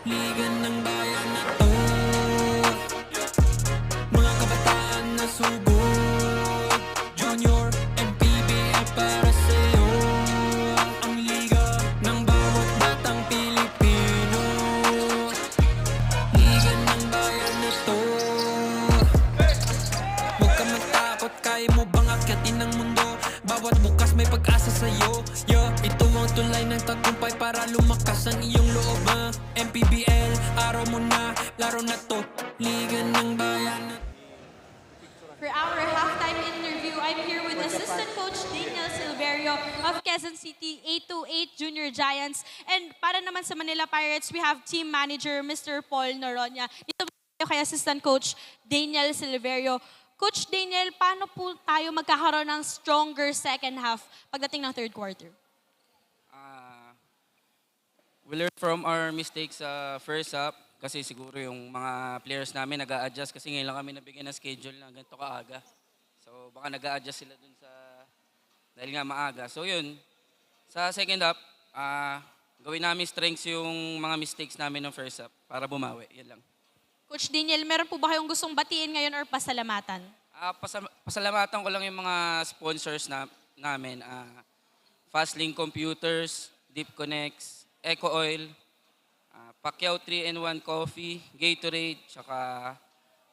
Ligan ng bayan na to, mga kabataan na subok, Junior, MPBL para sa'yo. Ang liga ng bawat batang Pilipino. Ligan ng bayan na to. Huwag ka matakot, kaya mo bang akyatin ang mundo? Bawat bukas may pag-asa sa'yo. Ito ang tulay ng tagumpay para lumakas ang iyong loob. MPBL, araw mo na, laro na to. Liga ng bayan na. For our halftime interview, I'm here with Assistant Coach Daniel Silverio of Quezon City 828 Junior Giants. And para naman sa Manila Pirates, we have Team Manager Mr. Paul Noronia. Dito tayo kay Assistant Coach Daniel Silverio. Coach Daniel, paano po tayo magkakaroon ng stronger second half pagdating ng third quarter? We learn from our mistakes sa first half kasi siguro yung mga players namin nag-a-adjust kasi ngayon lang kami nabigyan ng schedule na ganito kaaga. So baka nag-a-adjust sila dun sa dahil nga maaga. So yun, Sa second half, gawin namin strengths yung mga mistakes namin ng first half para bumawi. Yan lang. Coach Daniel, meron po ba kayong gustong batiin ngayon or pasalamatan? Pasalamatan ko lang yung mga sponsors namin. Fastlink Computers, Deep Connects, Eco Oil, Pacquiao 3-in-1 Coffee, Gatorade, tsaka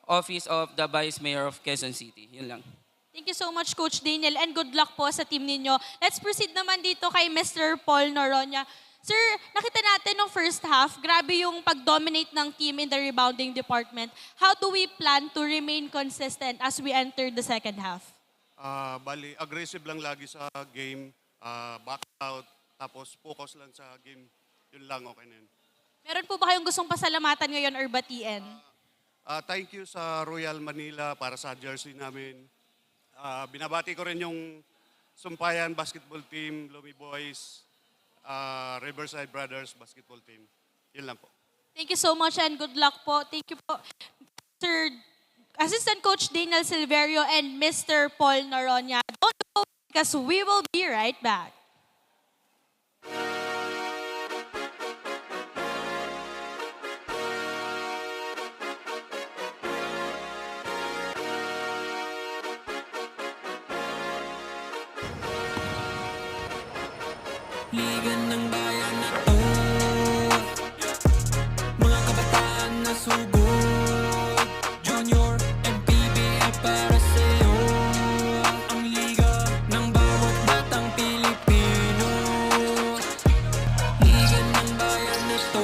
Office of the Vice Mayor of Quezon City. Yun lang. Thank you so much, Coach Daniel, and good luck po sa team ninyo. Let's proceed naman dito kay Mr. Paul Noronha. Sir, nakita natin nung first half, grabe yung pag-dominate ng team in the rebounding department. How do we plan to remain consistent as we enter the second half? Bali, aggressive lang lagi sa game, back out, tapos focus lang sa game. Yun lang, okay na yun. Meron po ba kayong gustong pasalamatan ngayon or batiin? Thank you sa Royal Manila para sa jersey namin. Binabati ko rin yung Sumpayan Basketball Team, Lumi Boys, Riverside Brothers Basketball Team. Yun lang po. Thank you so much and good luck po. Thank you po, Sir Assistant Coach Daniel Silverio and Mr. Paul Noronha. Don't go because we will be right back. Liga ng bayan na to, mga kabataan na sugod, Junior, MPBL para sa'yo. Ang liga ng bawat batang Pilipino. Liga ng bayan na to.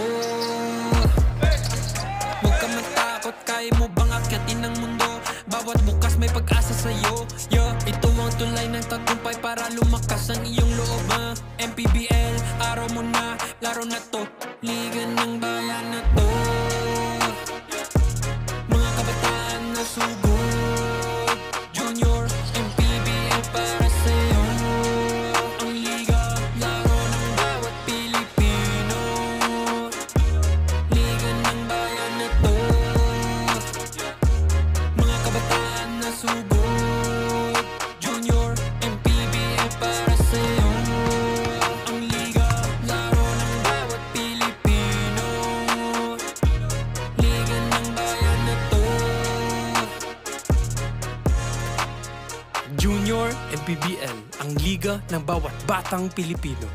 Huwag ka matakot, kaya mo bang akyatin ang mundo? Bawat bukas may pag-asa sa'yo. Ito ang tulay ng tagumpay para lumakas ang iyong loob. MPBL, araw mo na, laro na to. Liga ng bayan na to. Mga kabataan na sugod, Junior, MPBL para sa'yo. Ang liga, laro ng bawat Pilipino. Liga ng bayan na to. Mga kabataan na sugod, Junior, MPBL para sa'yo. Ang liga, laro ng bawat Pilipino. Liga ng bayan na to. Junior MPBL, ang liga ng bawat batang Pilipino.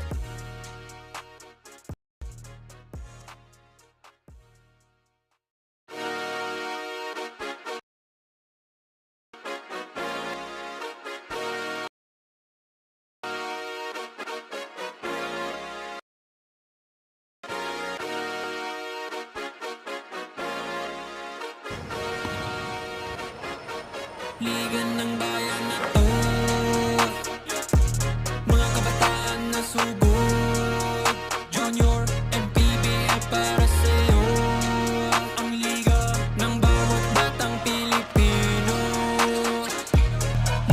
Liga ng bayan na to. Mga kabataan na sugod, Junior, MPBL para sa'yo. Ang liga ng bawat batang Pilipino.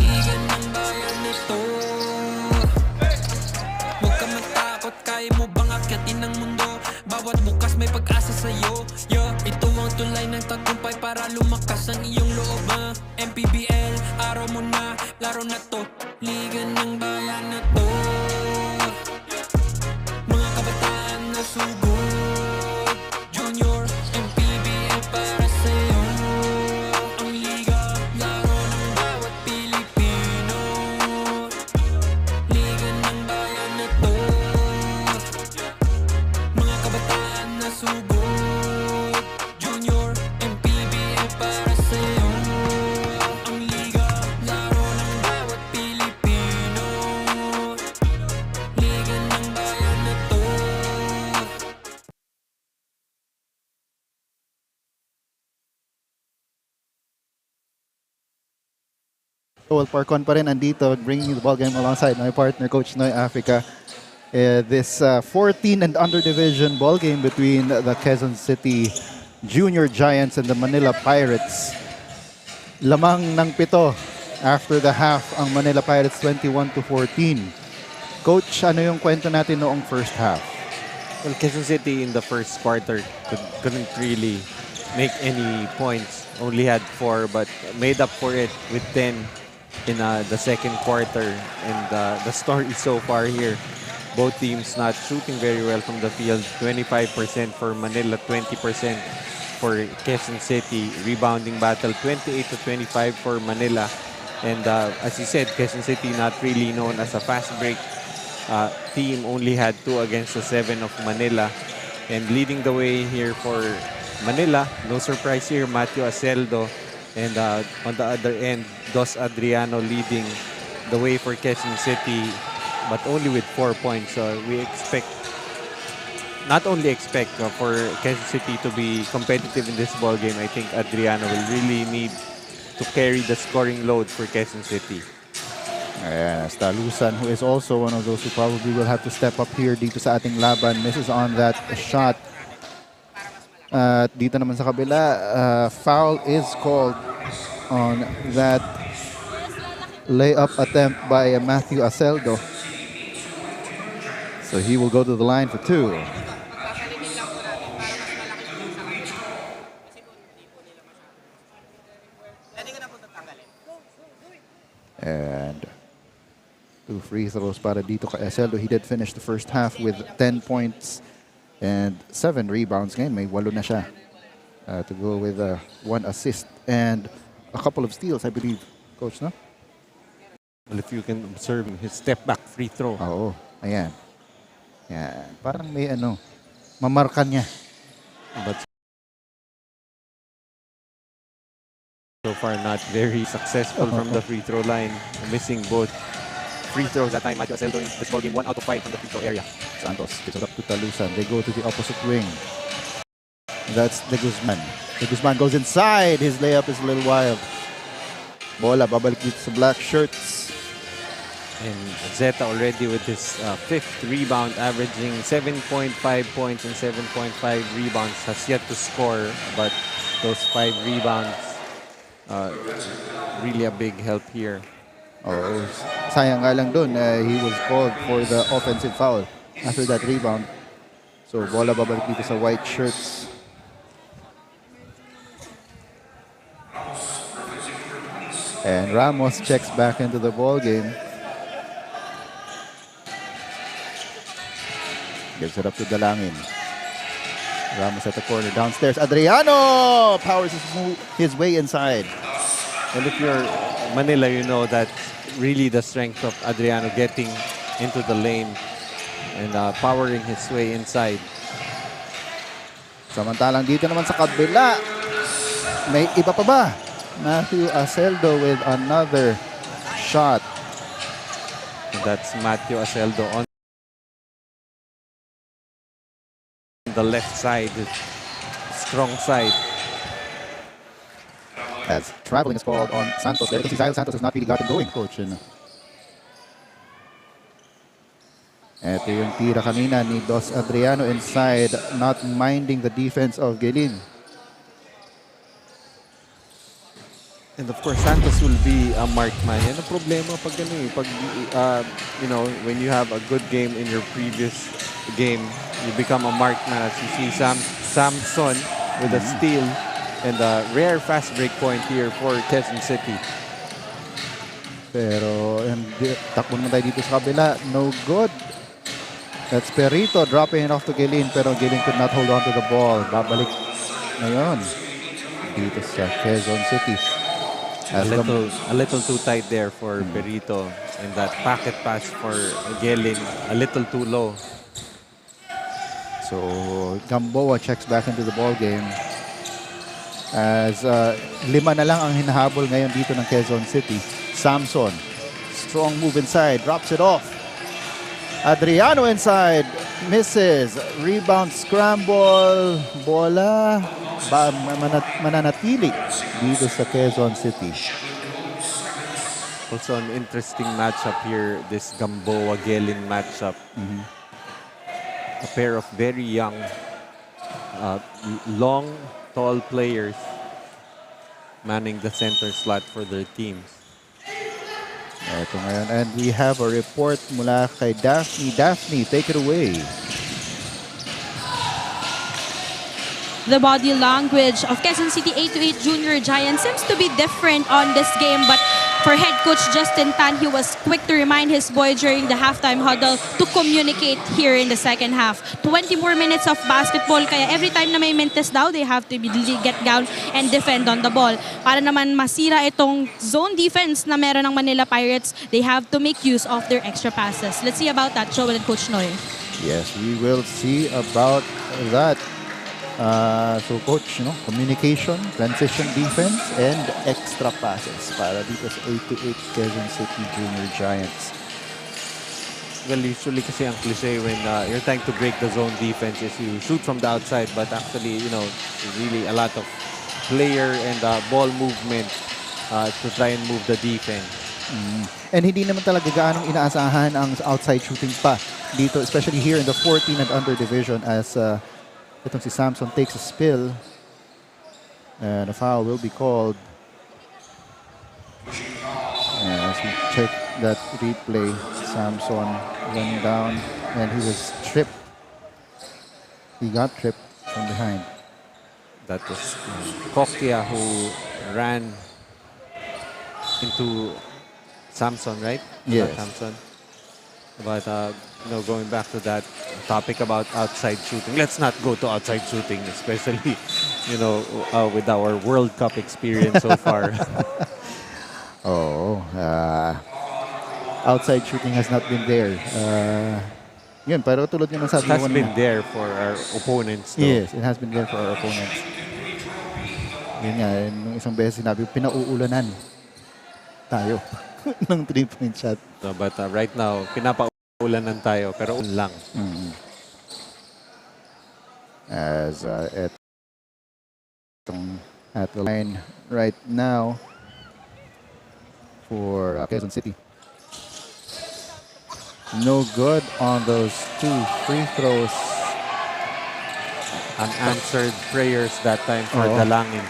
Liga ng bayan na to. Huwag ka matakot, kaya mo bang akyatin ang mundo? Bawat bukas may pag-asa sa'yo. Ito ang tulay ng tagumpay para lumakas ang iyong loob. MPBL, araw mo na, laro na to. Liga ng bayan na to. Mga kabataan na sugod, Junior, MPBL para sa'yo. Ang liga, laro ng bawat Pilipino. Liga ng bayan na to. Mga kabataan na sugod, Junior, MPBL para sa'yo. Ang liga, laro ng bawat Pilipino. Liga ng bayan na to. Joel Parcon pa rin andito, bringing the ball game alongside my partner, Coach Noy Africa. This 14 and under division ball game between the Quezon City Junior Giants and the Manila Pirates. Lamang ng 7 after the half ang Manila Pirates 21-14. Coach, ano yung kwento natin noong first half? Well, Quezon City in the first quarter couldn't really make any points. Only had 4, but made up for it with 10 in the second quarter. And the story so far here Both teams not shooting very well from the field. 25% for Manila, 20% for Quezon City. Rebounding battle, 28 to 25 for Manila. And as you said, Quezon City not really known as a fast break team. Only had 2 against the 7 of Manila. And leading the way here for Manila, no surprise here, Matthew Aceldo. And on the other end, Dos Adriano leading the way for Quezon City, but only with 4 points. So we expect, not only expect for Quezon City to be competitive in this ball game. I think Adriano will really need to carry the scoring load for Quezon City. Ayan, Talusan, who is also one of those who probably will have to step up here dito sa ating laban, misses on that shot. At dito naman sa kabila, foul is called on that layup attempt by Matthew Aceldo. So he will go to the line for 2. And 2 free throws para dito kay Aceldo. He did finish the first half with 10 points and 7 rebounds. Ngayon, may 8 na siya to go with 1 assist and a couple of steals, I believe, Coach, no? Well, if you can observe his step back free throw. Oo, ayan. Yan. Parang may mamarka niya. But so far not very successful from the free throw line. Missing both free throws that time. Matthew Aceldo in this ball game, 1 out of 5 from the free throw area. Santos gives it up to Talusan. They go to the opposite wing. That's De Guzman. De Guzman goes inside. His layup is a little wild. Bola, babalik dito sa black shirts. And Zeta already with his 5th rebound, averaging 7.5 points and 7.5 rebounds. Has yet to score, but those 5 rebounds, really a big help here. Oh, sayang nga lang dun. He was called for the offensive foul after that rebound. So, bola babalik dito sa white shirts. And Ramos checks back into the ball game. Gives it up to Dalangin. Ramos at the corner. Downstairs. Adriano powers his way inside. Well, if you're Manila, you know that really the strength of Adriano getting into the lane and powering his way inside. Samantalang dito naman sa kabila, may iba pa ba? Matthew Aceldo with another shot. And that's Matthew Aceldo on the left side, strong side. As traveling is called on Santos. There, because Zion Santos has not really gotten going, Coach. Ito yung tira kanina ni Dos Adriano inside, not minding the defense of Gelin. And of course, Santos will be a marked man. Yan ang problema pag when you have a good game in your previous game, you become a marked man. As you see Samson with a steal and a rare fast break point here for Quezon City. Pero takbo naman tayo dito sa kabila. No good. That's Perito dropping it off to Gelin, pero Gelin could not hold on to the ball. Babalik ngayon dito sa Quezon City. A little too tight there for Perito, and that packet pass for Gelin a little too low. So Gamboa checks back into the ball game as 5 na lang ang hinahabol ngayon dito ng Quezon City. Samson, strong move inside, drops it off. Adriano inside, misses. Rebound scramble. Bola mananatili dito sa Quezon City. Also an interesting matchup here, this Gamboa-Gelin matchup. A pair of very young, long, tall players manning the center slot for their teams. Ito ngayon. And we have a report mula kay Daphne. Daphne, take it away. The body language of Quezon City 8-8 Junior Giants seems to be different on this game, but For head coach Justin Tan, he was quick to remind his boy during the halftime huddle to communicate here in the second half. 20 more minutes of basketball, kaya every time na may minutes daw, they have to get down and defend on the ball. Para naman masira itong zone defense na meron ng Manila Pirates, they have to make use of their extra passes. Let's see about that, Joel and Coach Noy. Yes, we will see about that. So coach, communication, transition defense, and extra passes para dito sa 8-8 Quezon City Junior Giants. Well, usually kasi ang cliche when you're trying to break the zone defense is you shoot from the outside, but actually, really a lot of player and ball movement to try and move the defense. And hindi naman talaga gaanong inaasahan ang outside shooting pa dito, especially here in the 14 and under division as itong si Samson takes a spill and a foul will be called. And as we check that replay, Samson went down and he was tripped. He got tripped from behind. That was Kokia who ran into Samson, right? Yes. Samson. But going back to that topic about outside shooting, let's not go to outside shooting, especially with our World Cup experience so far. Outside shooting has not been there. Yun, pero tulad nyo sabi it has been there for our opponents. Though. Yes, it has been there for our opponents. Yun nga, nung isang beses sinabi, pinauulanan tayo ng 3-point shot. No, but right now, pinapauulanan tayo, pero lang. As at the line right now for Quezon City. No good on those 2 free throws. Unanswered prayers that time for Dalangin.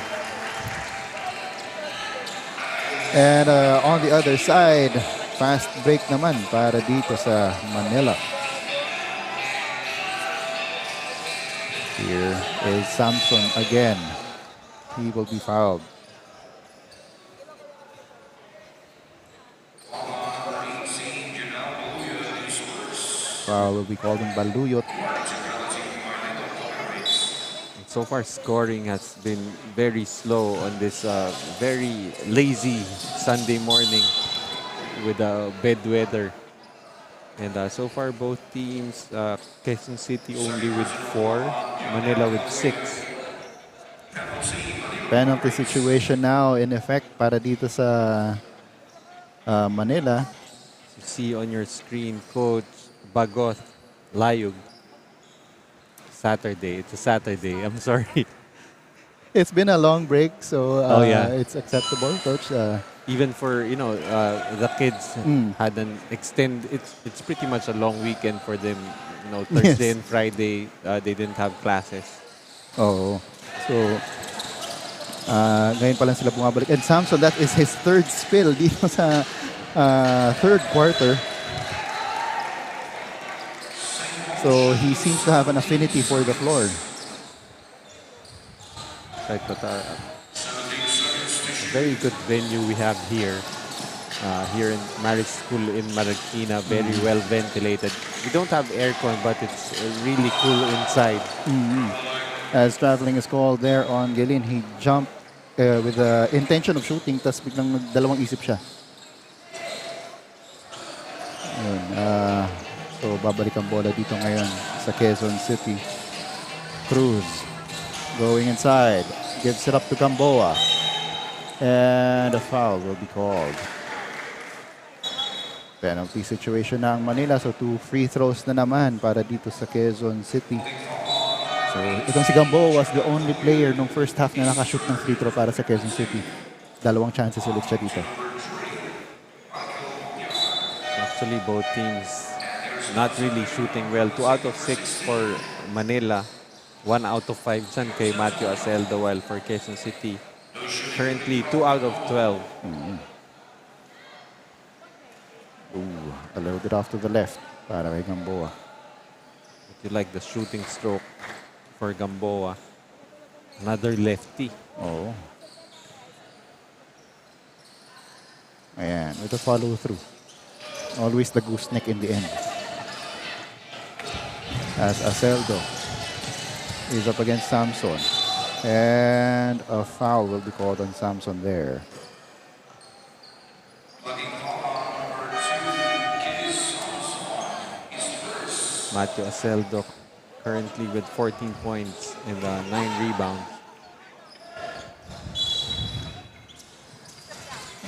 And on the other side, fast break naman para dito sa Manila. Here is Samson again. He will be fouled. Foul will be called in Baluyot. So far, scoring has been very slow on this very lazy Sunday morning with bad weather. And so far, both teams, Quezon City only with 4, Manila with 6. Penalty situation now in effect para dito sa Manila. You see on your screen, Coach Bagot Layug. Saturday. It's a Saturday. I'm sorry. It's been a long break, so it's acceptable, Coach. Even for the kids had an it's pretty much a long weekend for them. Thursday and Friday they didn't have classes. So ngayon pa lang sila bumabalik. And Samson, that is his 3rd spill dito sa 3rd quarter. So he seems to have an affinity for the floor. Right, but very good venue we have here. Here in Marist School in Marikina, very well ventilated. We don't have aircon, but it's really cool inside. As traveling is called there on Gilin, he jumped with the intention of shooting, tas biglang dalawang isip siya. Yun, so babalik ang bola dito ngayon sa Quezon City. Cruz going inside, gives it up to Gamboa. And a foul will be called. Penalty situation na ang Manila. So 2 free throws na naman para dito sa Quezon City. So itong si Gamboa was the only player nung first half na nakashoot ng free throw para sa Quezon City. 2 chances ulit siya dito. Actually, both teams not really shooting well. 2 out of 6 for Manila. 1 out of 5 dyan kay Matthew Aceldo, while for Quezon City, currently 2 out of 12. A little bit off to the left para kay Gamboa. If you like the shooting stroke for Gamboa, another lefty. Ayan, with the follow through. Always the gooseneck in the end. As Aceldo is up against Samson. And a foul will be called on Samson there. Matthew Aceldo currently with 14 points and 9 rebounds.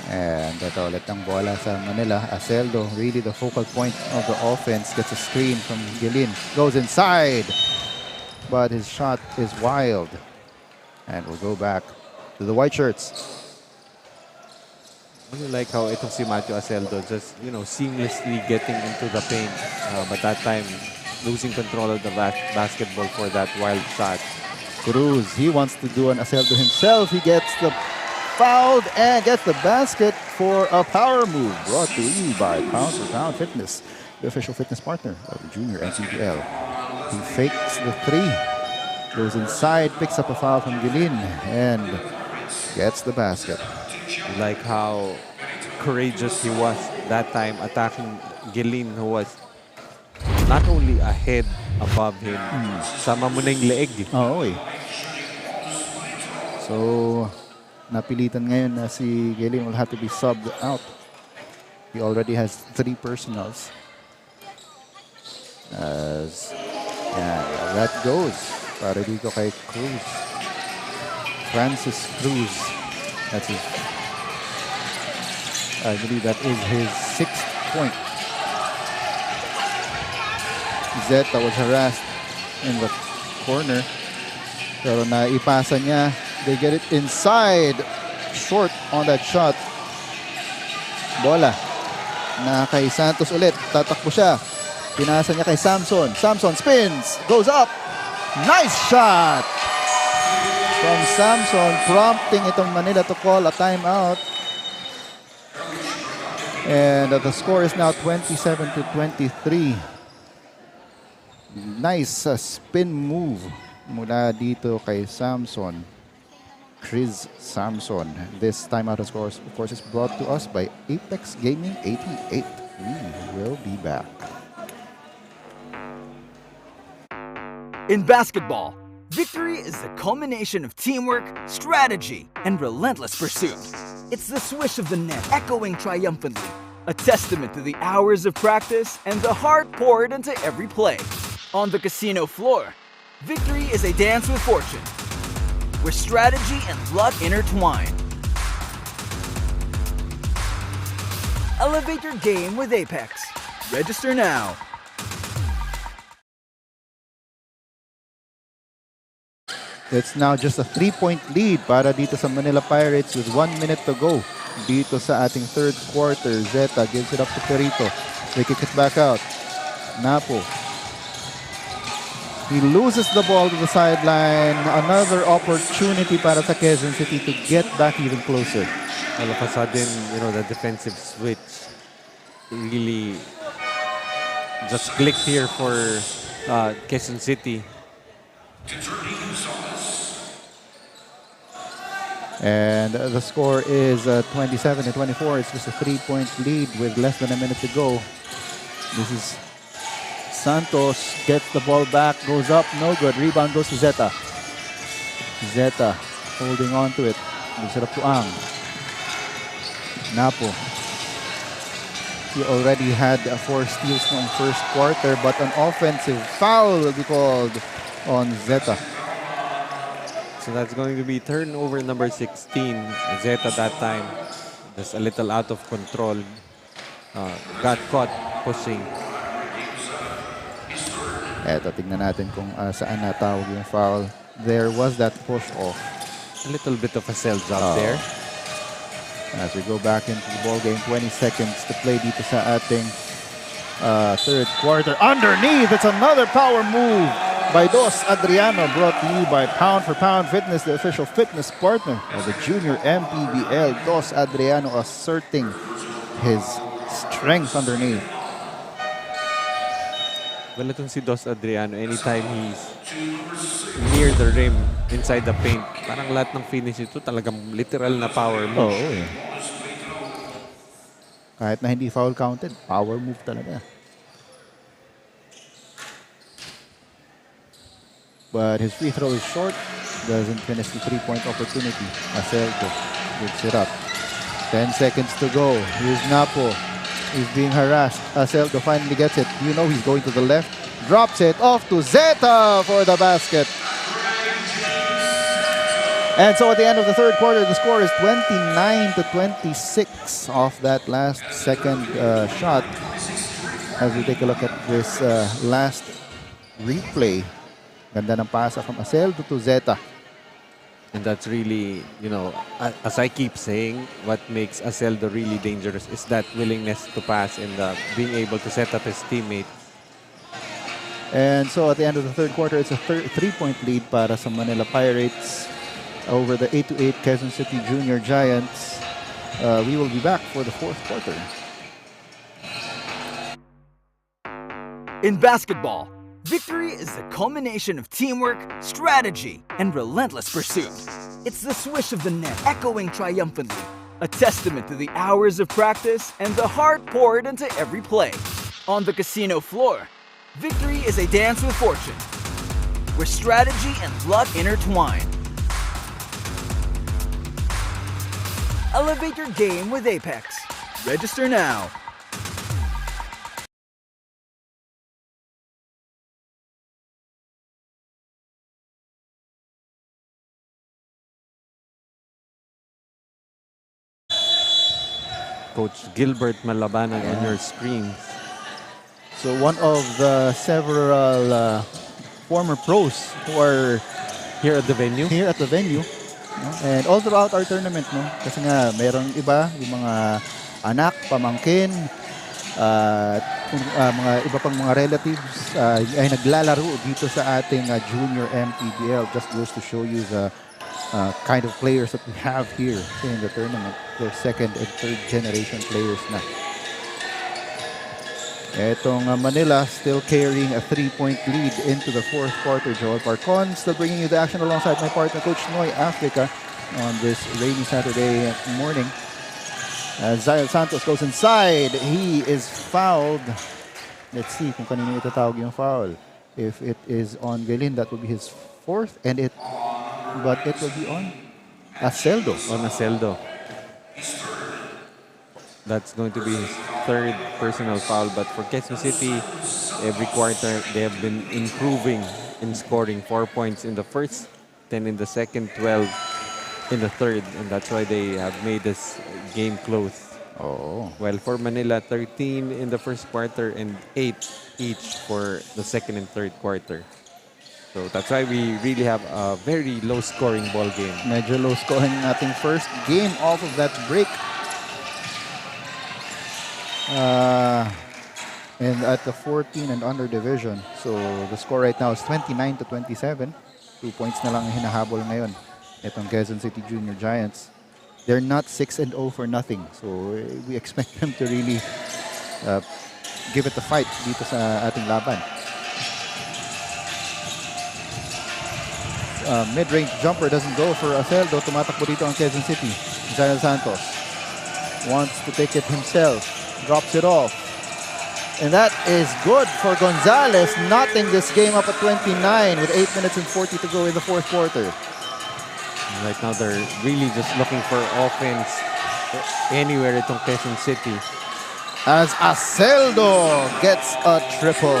And ito ulit ang bola sa Manila. Aceldo, really the focal point of the offense. Gets a screen from Gilin. Goes inside. But his shot is wild. And we'll go back to the white shirts. I really like how itong si Matthew Aceldo just, seamlessly getting into the paint. But that time, losing control of the basketball for that wild shot. Cruz, he wants to do an Aceldo himself. He gets the fouled and gets the basket for a power move. Brought to you by Pound for Pound Fitness, the official fitness partner of the Junior MPBL. He fakes the three, goes inside, picks up a foul from Gilin, and gets the basket. I like how courageous he was that time attacking Gilin, who was not only ahead, above him. Sama mo na yung leeg. Oo eh. So, napilitan ngayon na si Gilin will have to be subbed out. He already has 3 personals. That goes para dito kay Cruz. Francis Cruz. That's his, I believe that is his 6th point. Zeta was harassed in the corner. Pero naipasa niya. They get it inside. Short on that shot. Bola. Na kay Santos ulit. Tatakbo siya. Pinasa niya kay Samson. Samson spins. Goes up. Nice shot! From Samson, prompting itong Manila to call a timeout. And the score is now 27-23. Nice spin move mula dito kay Samson. Chris Samson. This timeout, of course, is brought to us by Apex Gaming 88. We will be back. In basketball, victory is the culmination of teamwork, strategy, and relentless pursuit. It's the swish of the net echoing triumphantly, a testament to the hours of practice and the heart poured into every play. On the casino floor, victory is a dance with fortune, where strategy and luck intertwine. Elevate your game with Apex. Register now. It's now just a 3-point lead para dito sa Manila Pirates with 1 minute to go. Dito sa ating third quarter, Zeta gives it up to Perito. They kick it back out. Napo. He loses the ball to the sideline. Another opportunity para sa Quezon City to get back even closer. All of a sudden, the defensive switch really just clicked here for Quezon City. And the score is 27-24. It's just a 3-point lead with less than a minute to go. This is Santos gets the ball back, goes up, no good. Rebound goes to Zeta. Zeta holding on to it. Gives it up to Ang. Napo. He already had 4 steals from first quarter, but an offensive foul will be called on Zeta. So that's going to be turnover number 16. Zeta that time just a little out of control. Got caught pushing. Eto, tignan natin kung saan natawag yung foul. There was that push off. A little bit of a sell job there. As we go back into the ball game, 20 seconds to play dito sa ating third quarter. Underneath, it's another power move by Dos Adriano, brought to you by Pound for Pound Fitness, the official fitness partner of the Junior MPBL. Dos Adriano asserting his strength underneath. Well, itong si Dos Adriano, anytime he's near the rim, inside the paint, parang lahat ng finish ito talagang literal na power move. Oh, yeah. Kahit na hindi foul counted, power move talaga. But his free throw is short. Doesn't finish the three-point opportunity. Aceldo gives it up. 10 seconds to go. Here's Napo. He's being harassed. Aceldo finally gets it. You know he's going to the left. Drops it off to Zeta for the basket. And so at the end of the third quarter, the score is 29-26 off that last second shot. As we take a look at this last replay. Ganda ng pasa from Aceldo to Zeta. And that's really, you know, as I keep saying, what makes Aceldo really dangerous is that willingness to pass and being able to set up his teammate. And so at the end of the third quarter, it's a three-point lead para sa Manila Pirates over the 8-8 Quezon City Junior Giants. We will be back for the fourth quarter. In basketball, victory is the culmination of teamwork, strategy, and relentless pursuit. It's the swish of the net echoing triumphantly, a testament to the hours of practice and the heart poured into every play. On the casino floor, victory is a dance with fortune, where strategy and luck intertwine. Elevate your game with Apex. Register now. Coach Gilbert Malabanan on your screens. So one of the several former pros who are Here at the venue. here at the venue. No? And all throughout our tournament, no? Kasi nga, mayroong iba, yung mga anak, pamangkin, mga iba pang mga relatives ay naglalaro dito sa ating junior MPBL. Just goes to show you the kind of players that we have here in the tournament. They're second and third generation players na. Etong Manila still carrying a 3-point lead into the fourth quarter. Joel Parcon still bringing you the action alongside my partner, Coach Noy Africa, on this rainy Saturday morning. As Zion Santos goes inside, he is fouled. Let's see kung kanino itatawag yung foul. If it is on Galin, that will be his fourth, but it will be on Aceldo. On Aceldo. That's going to be his third personal foul. But for Quezon City, every quarter they have been improving in scoring 4 points in the first, 10 in the second, 12 in the third. And that's why they have made this game close. Oh. While for Manila, 13 in the first quarter and 8 each for the second and third quarter. So that's why we really have a very low-scoring ball game. Medyo low scoring nating first game off of that break. And at the 14 and under division. So the score right now is 29-27. 2 points na lang hinahabol ngayon. Itong Quezon City Junior Giants. They're not 6-0 for nothing. So we expect them to really give it a fight dito sa ating laban. Mid-range jumper doesn't go for Aceldo. Tumatakbo dito ang Quezon City. Zion Santos wants to take it himself. Drops it off. And that is good for Gonzalez, knotting this game up at 29 with 8 minutes and 40 to go in the fourth quarter. Right now, they're really just looking for offense anywhere itong Quezon City. As Aceldo gets a triple.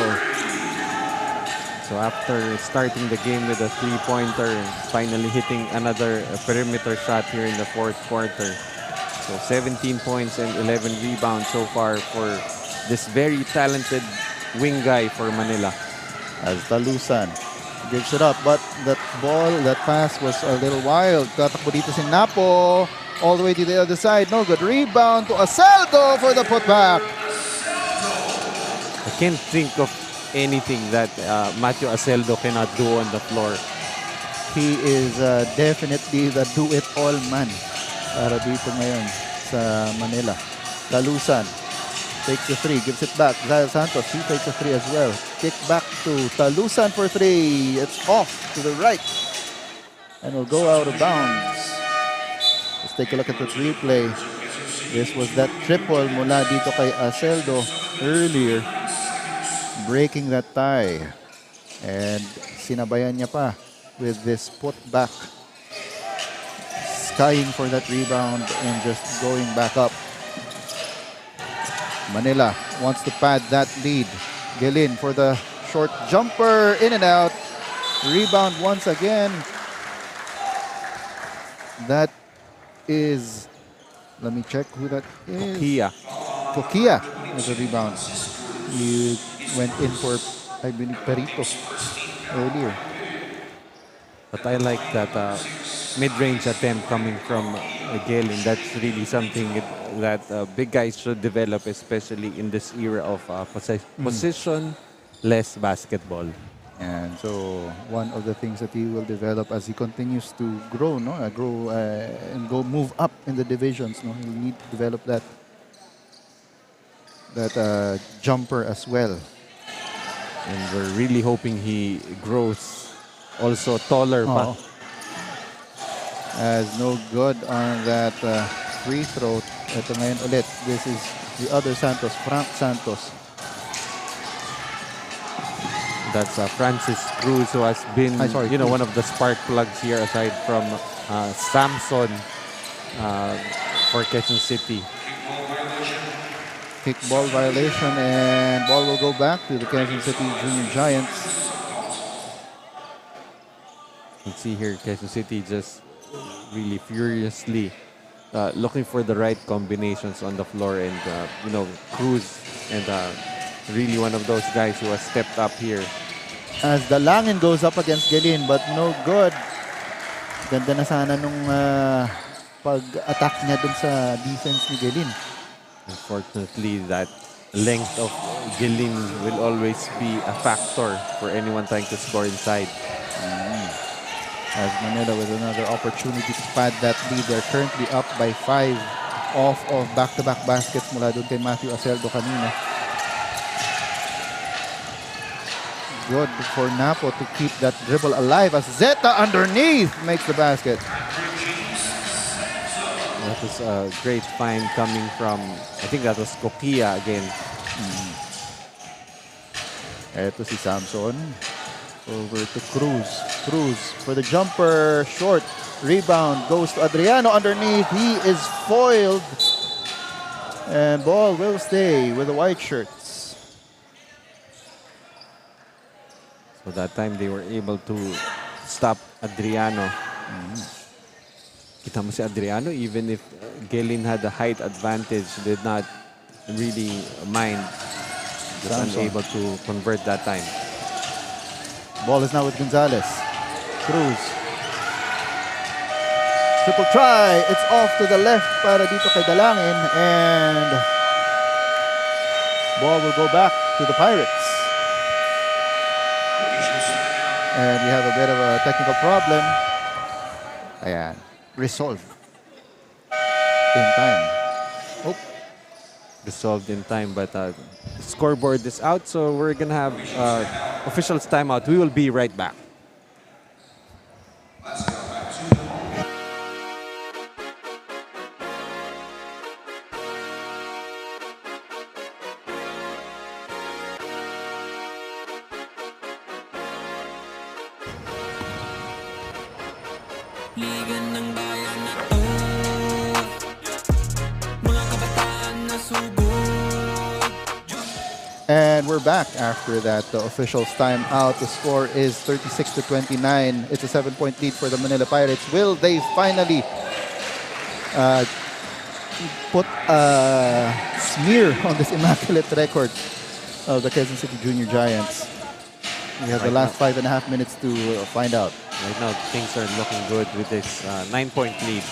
So after starting the game with a three-pointer, finally hitting another perimeter shot here in the fourth quarter. So 17 points and 11 rebounds so far for this very talented wing guy for Manila. As Talusan gives it up, but that pass was a little wild. Tatakbo dito si Napo all the way to the other side. No good. Rebound to Aceldo for the putback. I can't think of anything that Matthew Aceldo cannot do on the floor. He is definitely the do-it-all man para dito ngayon sa Manila. Talusan takes the three, gives it back. Zion Santos, he takes the three as well. Kick back to Talusan for three. It's off to the right and will go out of bounds. Let's take a look at the replay. This was that triple mula dito kay Aceldo earlier, breaking that tie. And sinabayan niya pa with this put back, skying for that rebound and just going back up. Manila wants to pad that lead. Gilin for the short jumper, in and out. Rebound once again. That is, let me check who that is. Kokia with the rebound. He went in for, I believe, Perito earlier. But I like that mid-range attempt coming from Galen. That's really something that big guys should develop, especially in this era of position-less basketball. And so one of the things that he will develop as he continues to grow, and move up in the divisions, he'll need to develop that jumper as well. And we're really hoping he grows also taller pa. As no good on that free throw. Ito ngayon ulit. This is the other Santos, Frank Santos. That's Francis Cruz, who has been, one of the spark plugs here, aside from Samson for Quezon City. Kickball violation, and ball will go back to the Quezon City Junior Giants. You can see here Quezon City just really furiously looking for the right combinations on the floor, and Cruz and really one of those guys who has stepped up here. As Dalangin goes up against Gelin, but no good. Ganda na sana nung pag-attack niya dun sa defense ni Gelin. Unfortunately, that length of Gelin will always be a factor for anyone trying to score inside. As Manila with another opportunity to pad that lead. They're currently up by 5 off of back-to-back baskets mula dun kay Matthew Aceldo kanina. Good for Napo to keep that dribble alive as Zeta underneath makes the basket. That was a great find coming from, I think that was Kokia again. Eto si Samson. Over to Cruz. Cruz for the jumper. Short. Rebound goes to Adriano underneath. He is foiled. And ball will stay with the white shirts. So that time they were able to stop Adriano. Kita mo si Adriano, even if Galen had a height advantage, did not really mind. Was unable to convert that time. Ball is now with Gonzalez. Cruz. Triple try. It's off to the left para dito kay Dalangin. And ball will go back to the Pirates. And we have a bit of a technical problem. Ayan. Resolved. In time. Oh. Resolved in time, but the scoreboard is out, so we're gonna have officials timeout. We will be right back. Ligan ng bayan na to, mga kabataan na sugod. And we're back after that officials timeout. The score is 36-29. It's a 7-point lead for the Manila Pirates. Will they finally put a smear on this immaculate record of the Quezon City Junior Giants? We have the last 5.5 minutes to find out. Right now, things are looking good with this 9-point lead.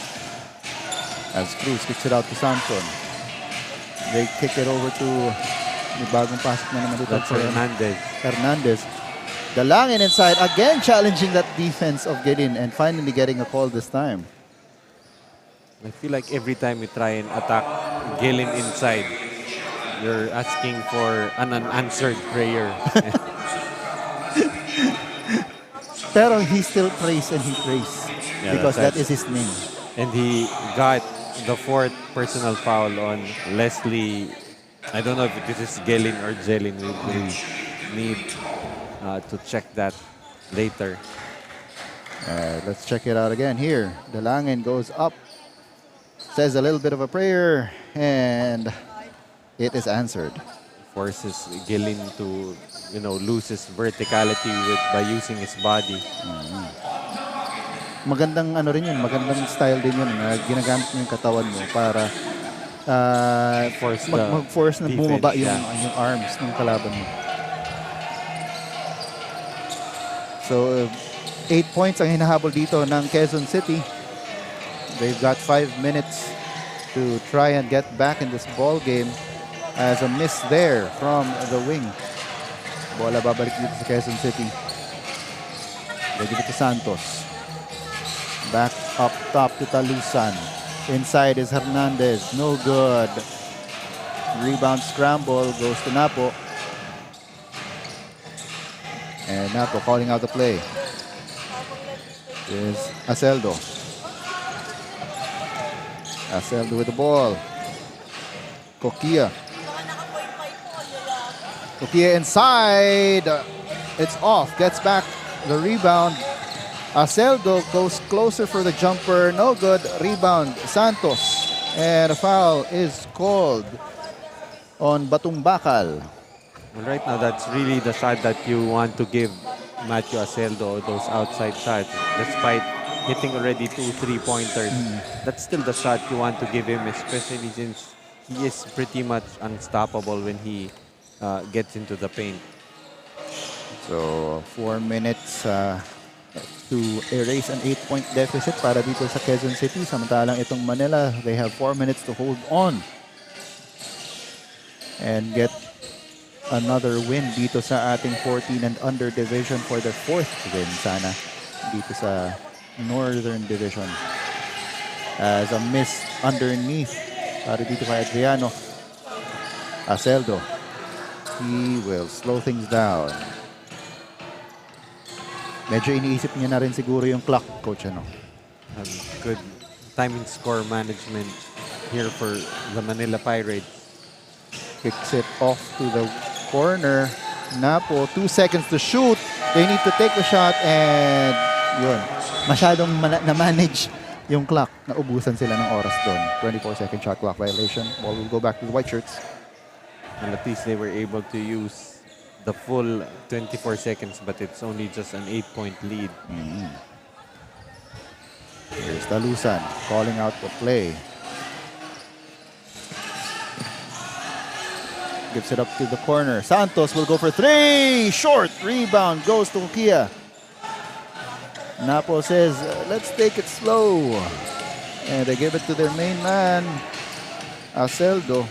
As Cruz kicks it out to Samson. They kick it over to may bagong pasok na naman dito. That's Hernandez. Dalangin inside, again challenging that defense of Gelin and finally getting a call this time. I feel like every time you try and attack Galen inside, you're asking for an unanswered prayer. Pero he still prays and he prays because that is his name. And he got the fourth personal foul on Leslie. I don't know if this is Gelin or Jelin. We will need to check that later. Let's check it out again here. Dalangin goes up, says a little bit of a prayer, and it is answered. Forces Gelin to, lose his verticality by using his body. Magandang rin yun, magandang style din yun na ginagamit mo yung katawan mo para mag-force na bumaba yung arms ng kalaban mo. So, 8 points ang hinahabol dito ng Quezon City. They've got 5 minutes to try and get back in this ball game as a miss there from the wing. Bola babalik dito sa Quezon City. Ready to Santos. Back up top to Talusan. Inside is Hernandez. No good. Rebound scramble goes to Napo. And Napo calling out the play. Is Aceldo. Aceldo with the ball. Coquilla. Coquilla inside. It's off. Gets back the rebound. Aceldo goes closer for the jumper. No good. Rebound. Santos. And a foul is called on Batumbakal. Well, right now, that's really the shot that you want to give Matthew Aceldo, those outside shots. Despite hitting already 2 3-pointers, that's still the shot you want to give him, especially since he is pretty much unstoppable when he gets into the paint. So, 4 minutes to erase an 8-point deficit para dito sa Quezon City. Samantalang itong Manila, they have 4 minutes to hold on and get another win dito sa ating 14 and under division for their 4th win sana dito sa Northern Division. As a miss underneath para dito kay Adriano. Aceldo. He will slow things down. Medyo iniisip niya na rin siguro yung clock, Coach. Good time and score management here for the Manila Pirates. Kicks it off to the corner. Napo, 2 seconds to shoot. They need to take the shot and yun. Masyadong na-manage yung clock. Naubusan sila ng oras doon. 24-second shot clock violation. Ball will go back to the white shirts. And at least they were able to use the full 24 seconds, but it's only just an 8-point lead. Here's Talusan calling out the play. Gives it up to the corner. Santos will go for 3. Short. Rebound goes to Kia. Napo says, let's take it slow. And they give it to their main man, Aceldo,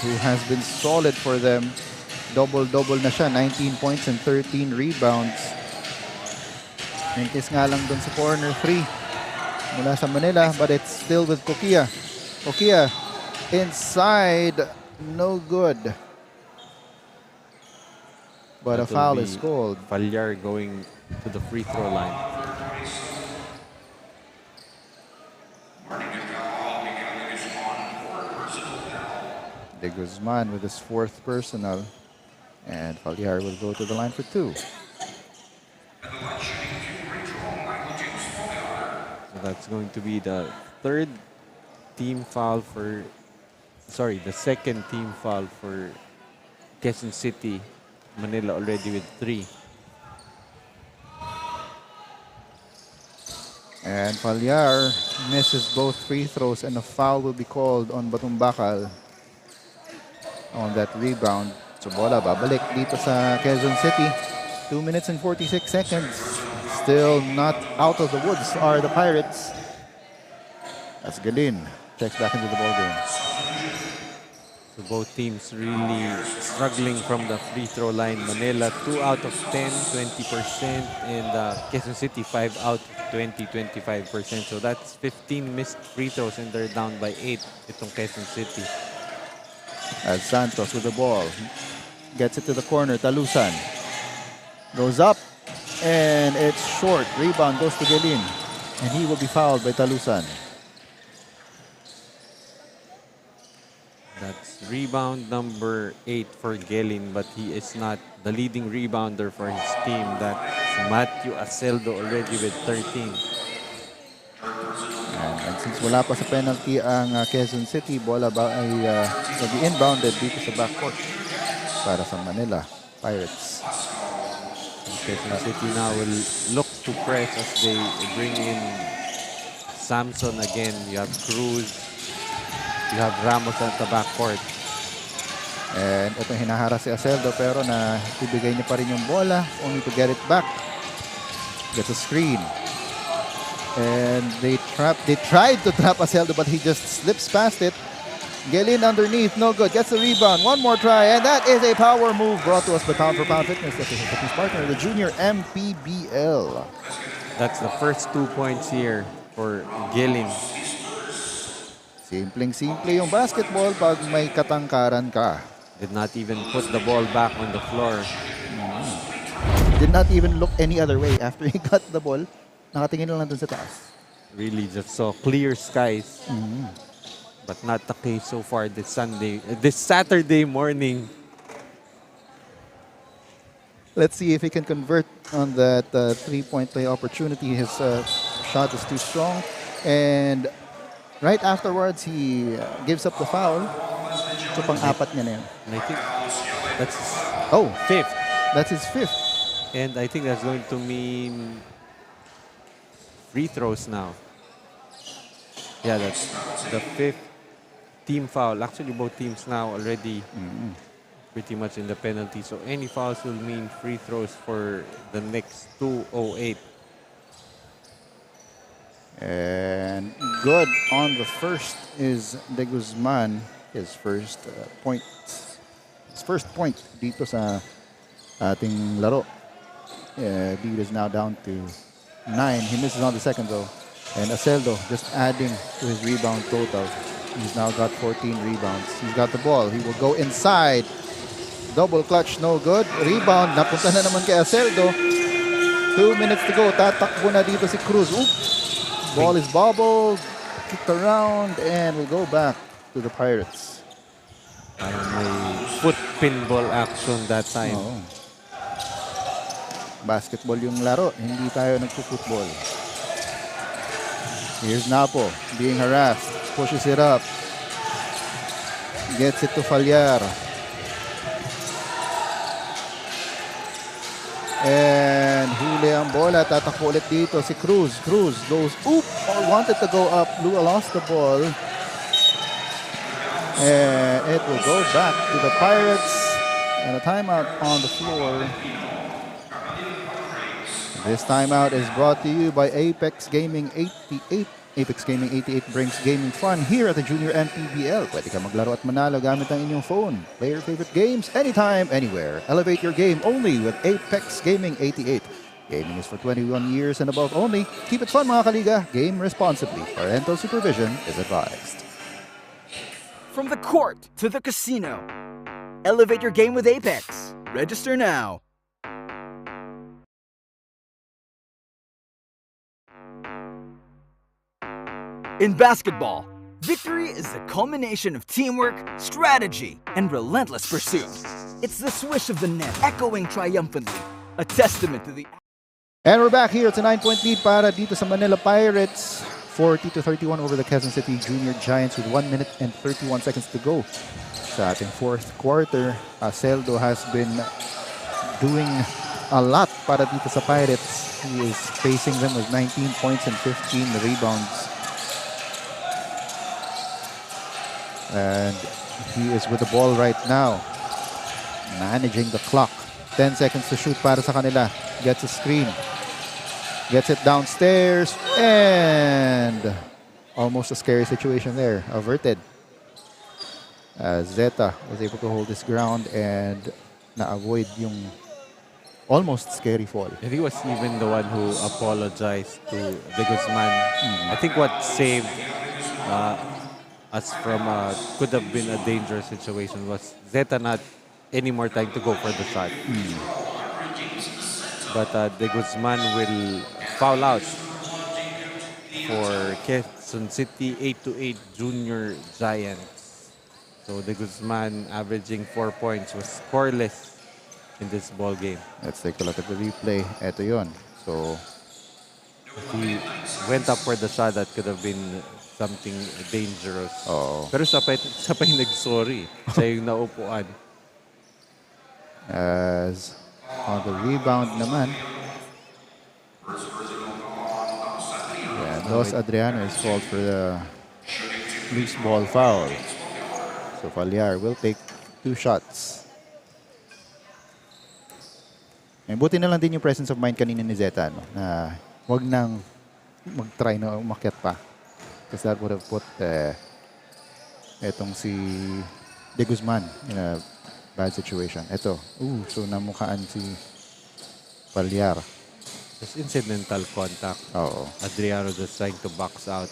who has been solid for them. Double-double na siya. 19 points and 13 rebounds. Mintis nga lang dun sa corner 3 mula sa Manila, but it's still with Coquilla. Coquilla inside. No good. But a foul is called. Falyar going to the free throw line. De Guzman with his 4th personal. And Falyar will go to the line for 2. So that's going to be the 3rd team foul for... Sorry, the 2nd team foul for Quezon City. Manila already with 3. And Falyar misses both free throws and a foul will be called on Batumbakal on that rebound. So bola babalik dito sa Quezon City. 2 minutes and 46 seconds. Still not out of the woods are the Pirates. That's Galin. Checks back into the ball game. So both teams really struggling from the free throw line. Manila 2 out of 10, 20%, and Quezon City 5 out of 20, 25%. So that's 15 missed free throws and they're down by 8 itong Quezon City. As Santos with the ball. Gets it to the corner. Talusan. Goes up. And it's short. Rebound goes to Gelin. And he will be fouled by Talusan. That's rebound number 8 for Gelin, but he is not the leading rebounder for his team. That's Matthew Aceldo already with 13. And since wala pa sa penalty ang Quezon City, bola ba ay nag-inbounded dito sa backcourt para sa Manila Pirates. Quezon City now will look to press as they bring in Samson again. You have Cruz. You have Ramos at the backcourt. And ito hinahara si Aceldo pero na ibigay niya pa rin yung bola only to get it back. Gets a screen. And they tried to trap Aceldo but he just slips past it. Gelin underneath, no good. Gets the rebound. One more try and that is a power move brought to us by Pound for Pound Fitness. This is his partner, the junior MPBL. That's the first 2 points here for Gelin. Simpleng-simple yung basketball pag may katangkaran ka. Did not even put the ball back on the floor. Did not even look any other way after he got the ball. Nakatingin lang dun sa taas. Really just saw clear skies. But not the case so far this Saturday morning. Let's see if he can convert on that three-point play opportunity. His shot is too strong. And right afterwards, he gives up the foul. So pang-apat niya na yun. And I think that's his fifth. That's his fifth. And I think that's going to mean free throws now. Yeah, that's the fifth team foul. Actually, both teams now already pretty much in the penalty. So any fouls will mean free throws for the next 2:08. And good on the first is De Guzman. His first point. His first point dito sa ating laro. Lead is now down to 9. He misses on the second though. And Aceldo just adding to his rebound total. He's now got 14 rebounds. He's got the ball. He will go inside. Double clutch, no good. Rebound, napunta na naman kay Aceldo. 2 minutes to go. Tatakbo na dito si Cruz. Oop. Ball is bobbled, kicked around, and will go back to the Pirates. Parang may foot pinball action that time. Oo. Basketball yung laro, hindi tayo nagpo-football. Here's Napo being harassed, pushes it up, gets it to Falyar. And huli ang bola, tatakbo ulit dito si Cruz. Cruz goes, wanted to go up, Lua lost the ball. And it will go back to the Pirates. And a timeout on the floor. This timeout is brought to you by Apex Gaming 88. Apex Gaming 88 brings gaming fun here at the Junior MPBL. Pwede ka maglaro at manalo gamit ang inyong phone. Play your favorite games anytime, anywhere. Elevate your game only with Apex Gaming 88. Gaming is for 21 years and above only. Keep it fun mga kaliga. Game responsibly. Parental supervision is advised. From the court to the casino, elevate your game with Apex. Register now. In basketball, victory is the culmination of teamwork, strategy, and relentless pursuit. It's the swish of the net echoing triumphantly, a testament to the... And we're back here. It's a 9-point lead para dito sa Manila Pirates. 40-31 over the Quezon City Junior Giants with 1 minute and 31 seconds to go. Sa ating fourth quarter, Aceldo has been doing a lot para dito sa Pirates. He is facing them with 19 points and 15 rebounds. And he is with the ball right now, managing the clock. 10 seconds to shoot para sa kanila. Gets a screen. Gets it downstairs. And almost a scary situation there. Averted. Zeta was able to hold his ground and na-avoid yung almost scary fall. And he was even the one who apologized to De Guzman. I think what saved us from could have been a dangerous situation was Zeta not any more time to go for the shot. But De Guzman will foul out for Quezon City 8-8 Junior Giants. So De Guzman averaging 4 points was scoreless in this ball game. Let's take a look at the replay. Ito yun. So, He went up for the shot that could have been something dangerous. Oo. Pero siya pa yung nag-sorry. Siya yung naupuan. As on the rebound naman, Dos Adriano is called for the loose ball foul. So Falyar will take 2 shots. And buti na lang din yung presence of mind kanina ni Zeta, no? Na wag nang mag-try na umakyat pa. Because that would have put etong si De Guzman in a bad situation. Ito. So namukhaan si Falyar. Just incidental contact. Oo. Adriano just trying to box out.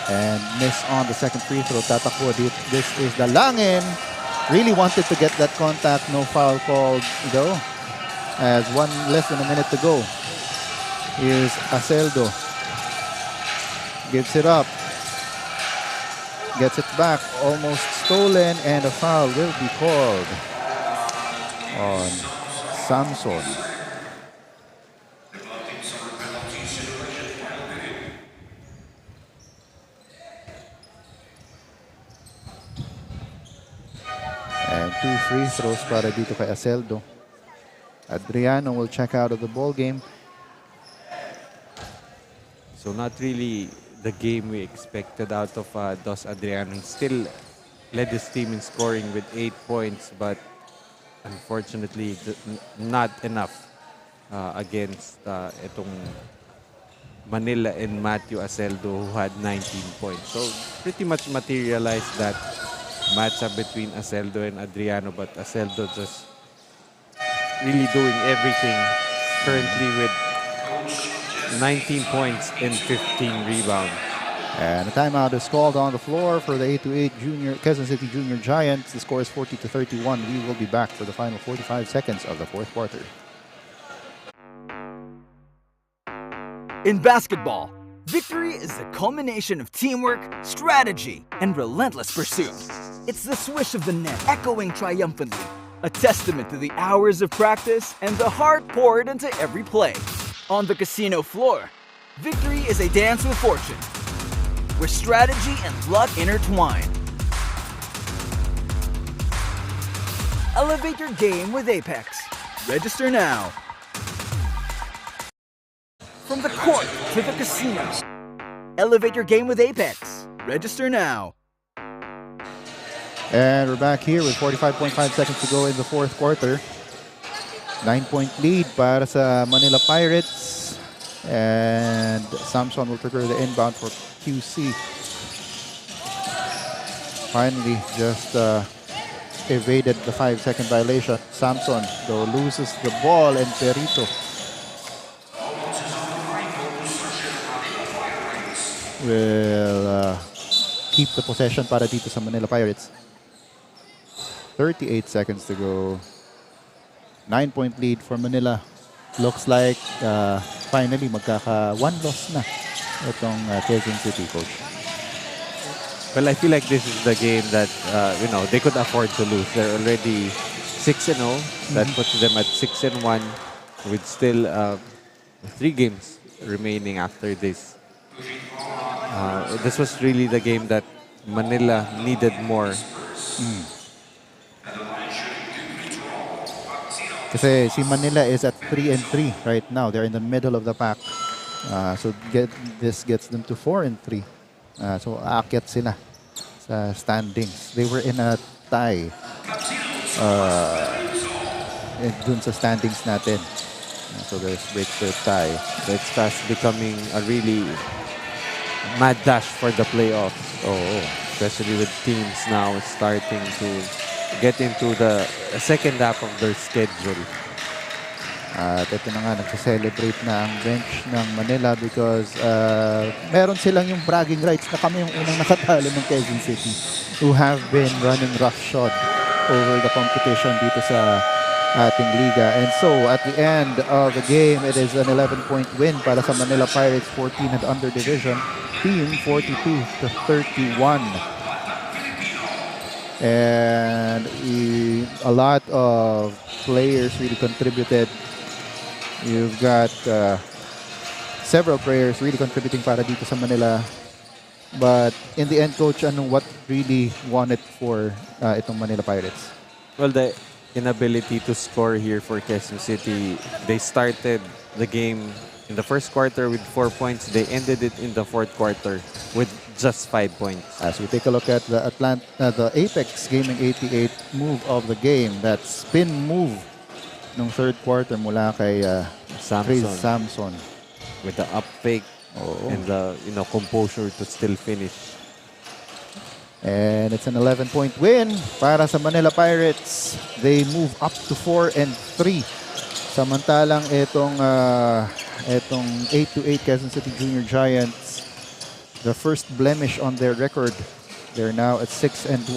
And miss on the second free throw. Tatakbo. This is the Langin. Really wanted to get that contact. No foul called though. As less than a minute to go. Here's Aceldo. Gives it up. Gets it back. Almost stolen. And a foul will be called on Samson. And 2 free throws para dito kay Aceldo. Adriano will check out of the ball game. So not really the game we expected out of Dos Adriano. Still led his team in scoring with 8 points, but unfortunately not enough against itong Manila and Matthew Aceldo, who had 19 points. So pretty much materialized that matchup between Aceldo and Adriano, but Aceldo just really doing everything currently with 19 points and 15 rebounds. And a timeout is called on the floor for the 8-8 Quezon City Junior Giants. The score is 40-31. We will be back for the final 45 seconds of the fourth quarter. In basketball, victory is the culmination of teamwork, strategy, and relentless pursuit. It's the swish of the net echoing triumphantly, a testament to the hours of practice and the heart poured into every play. On the casino floor, victory is a dance with fortune, where strategy and luck intertwine. Elevate your game with Apex. Register now. From the court to the casino, elevate your game with Apex. Register now. And we're back here with 45.5 seconds to go in the fourth quarter. 9-point lead para sa Manila Pirates. And Samson will trigger the inbound for QC. Finally, just evaded the 5-second violation. Samson, though, loses the ball, and Perito will keep the possession para dito sa Manila Pirates. 38 seconds to go. 9-point lead for Manila. Looks like finally magkaka-1 loss na itong Quezon City, coach. Well, I feel like this is the game that they could afford to lose. They're already 6-0. That puts them at 6-1 with still 3 games remaining after this. This was really the game that Manila needed more. Kasi si Manila is at 3-3 right now. They're in the middle of the pack. So this gets them to 4-3. So aakyat sila sa standings. They were in a tie dun sa standings natin. So there's break for tie. It's fast becoming a really mad dash for the playoffs. Especially with teams now starting to get into the second half of their schedule. At ito na nga, nagsa-celebrate na ang bench ng Manila because meron silang yung bragging rights na kami yung unang nakatalo ng Quezon City, who have been running roughshod over the competition dito sa ating liga. And so, at the end of the game, it is an 11-point win para sa Manila Pirates, 14 at under division team, 42-31. And a lot of players really contributed. You've got several players really contributing para dito sa Manila. But in the end, Coach, what really won it for itong Manila Pirates? Well, the inability to score here for Quezon City. They started the game in the first quarter with 4 points. They ended it in the fourth quarter with just 5 points. As we take a look at the the Apex Gaming 88 move of the game, that spin move ng third quarter mula kay Chris Samson. With the up fake and the composure to still finish. And it's an 11-point win para sa Manila Pirates. They move up to 4-3. Samantalang itong 8-8 Quezon City Junior Giants, the first blemish on their record. They're now at 6-1.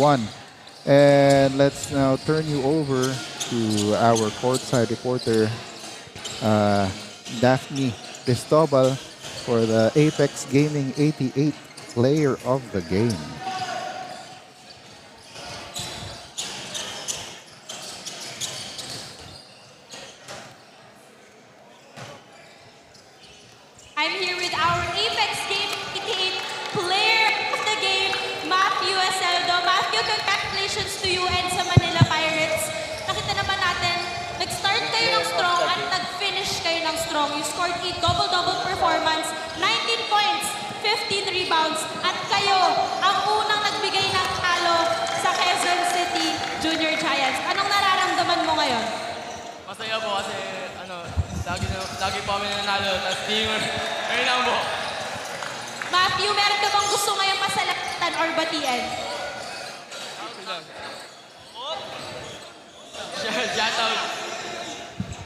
And let's now turn you over to our courtside reporter, Daphne Cristobal, for the Apex Gaming 88 player of the game. I'm here with our Apex Game 88 player of the game, Matthew Aseldo. Matthew, congratulations to you and sa Manila Pirates. Nakita naman natin, nag-start kayo ng strong at nag-finish kayo ng strong. You scored a double-double performance, 19 points, 15 rebounds, at kayo ang unang nagbigay ng talo sa Quezon City Junior Giants. Anong nararamdaman mo ngayon? Masaya po kasi lagi po kami nanalo, tapos teamwork. Ngayon lang po. Matthew, meron ka bang gusto ngayong pasalatan or batiin?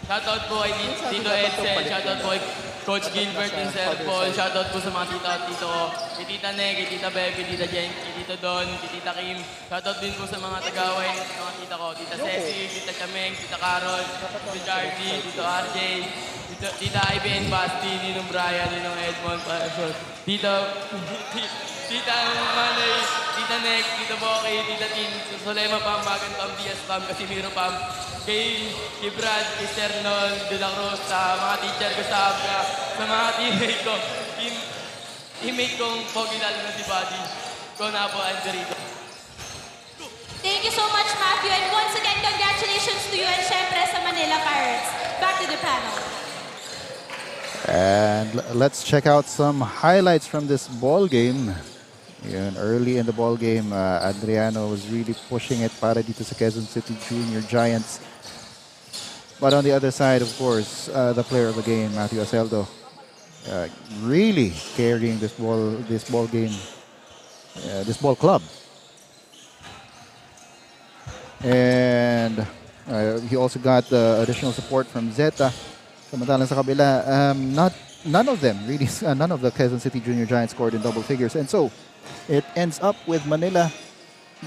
Shoutout po kay Tito Edsel, shoutout po kay Coach Gilbert and Sir Paul, shoutout po sa mga tita at tito ko, kay Tita Neg, kay Tita Bebe, Tita Jen, kay Tito Don, kay Tita Kim, shoutout din po sa mga tagaway, mga tita ko, Tita Ceci, Tita Chameng, Tita Carol, Tito Jardy, Tito RJ, Tita Ivy and Basti, Ninong Brian, Ninong Edmond, Tita Manay, Tita Nek, Tita Boki, Tita Tin, Solema Pam, Magan Pam, Diaz Pam, Casimiro Pam, kay Brad, kay Sernon, De La Cruz, sa mga teacher ko sa Abga, sa mga teammate ko, teammate kong pogi lalo na si Buddy, ko na po, Andrito. Thank you so much, Matthew. And once again, congratulations to you and syempre sa Manila Pirates. Back to the panel. And let's check out some highlights from this ball game. Early in the ball game, Adriano was really pushing it para dito sa Quezon City Junior Giants. But on the other side, of course, the player of the game, Matthew Aseldo, really carrying this ball game, this ball club. And he also got additional support from Zeta. Samantalang sa kabila, none of them really, none of the Quezon City Junior Giants scored in double figures, and so it ends up with Manila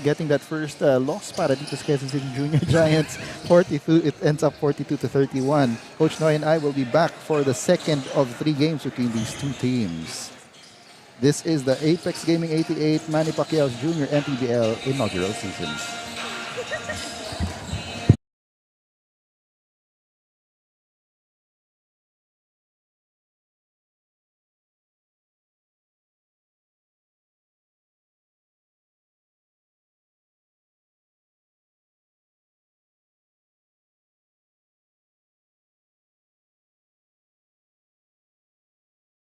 getting that first loss para dito sa Quezon City Junior Giants. 42. It ends up 42-31. Coach Noy and I will be back for the second of 3 games between these two teams. This is the Apex Gaming 88 Manny Pacquiao's Junior MPBL inaugural season.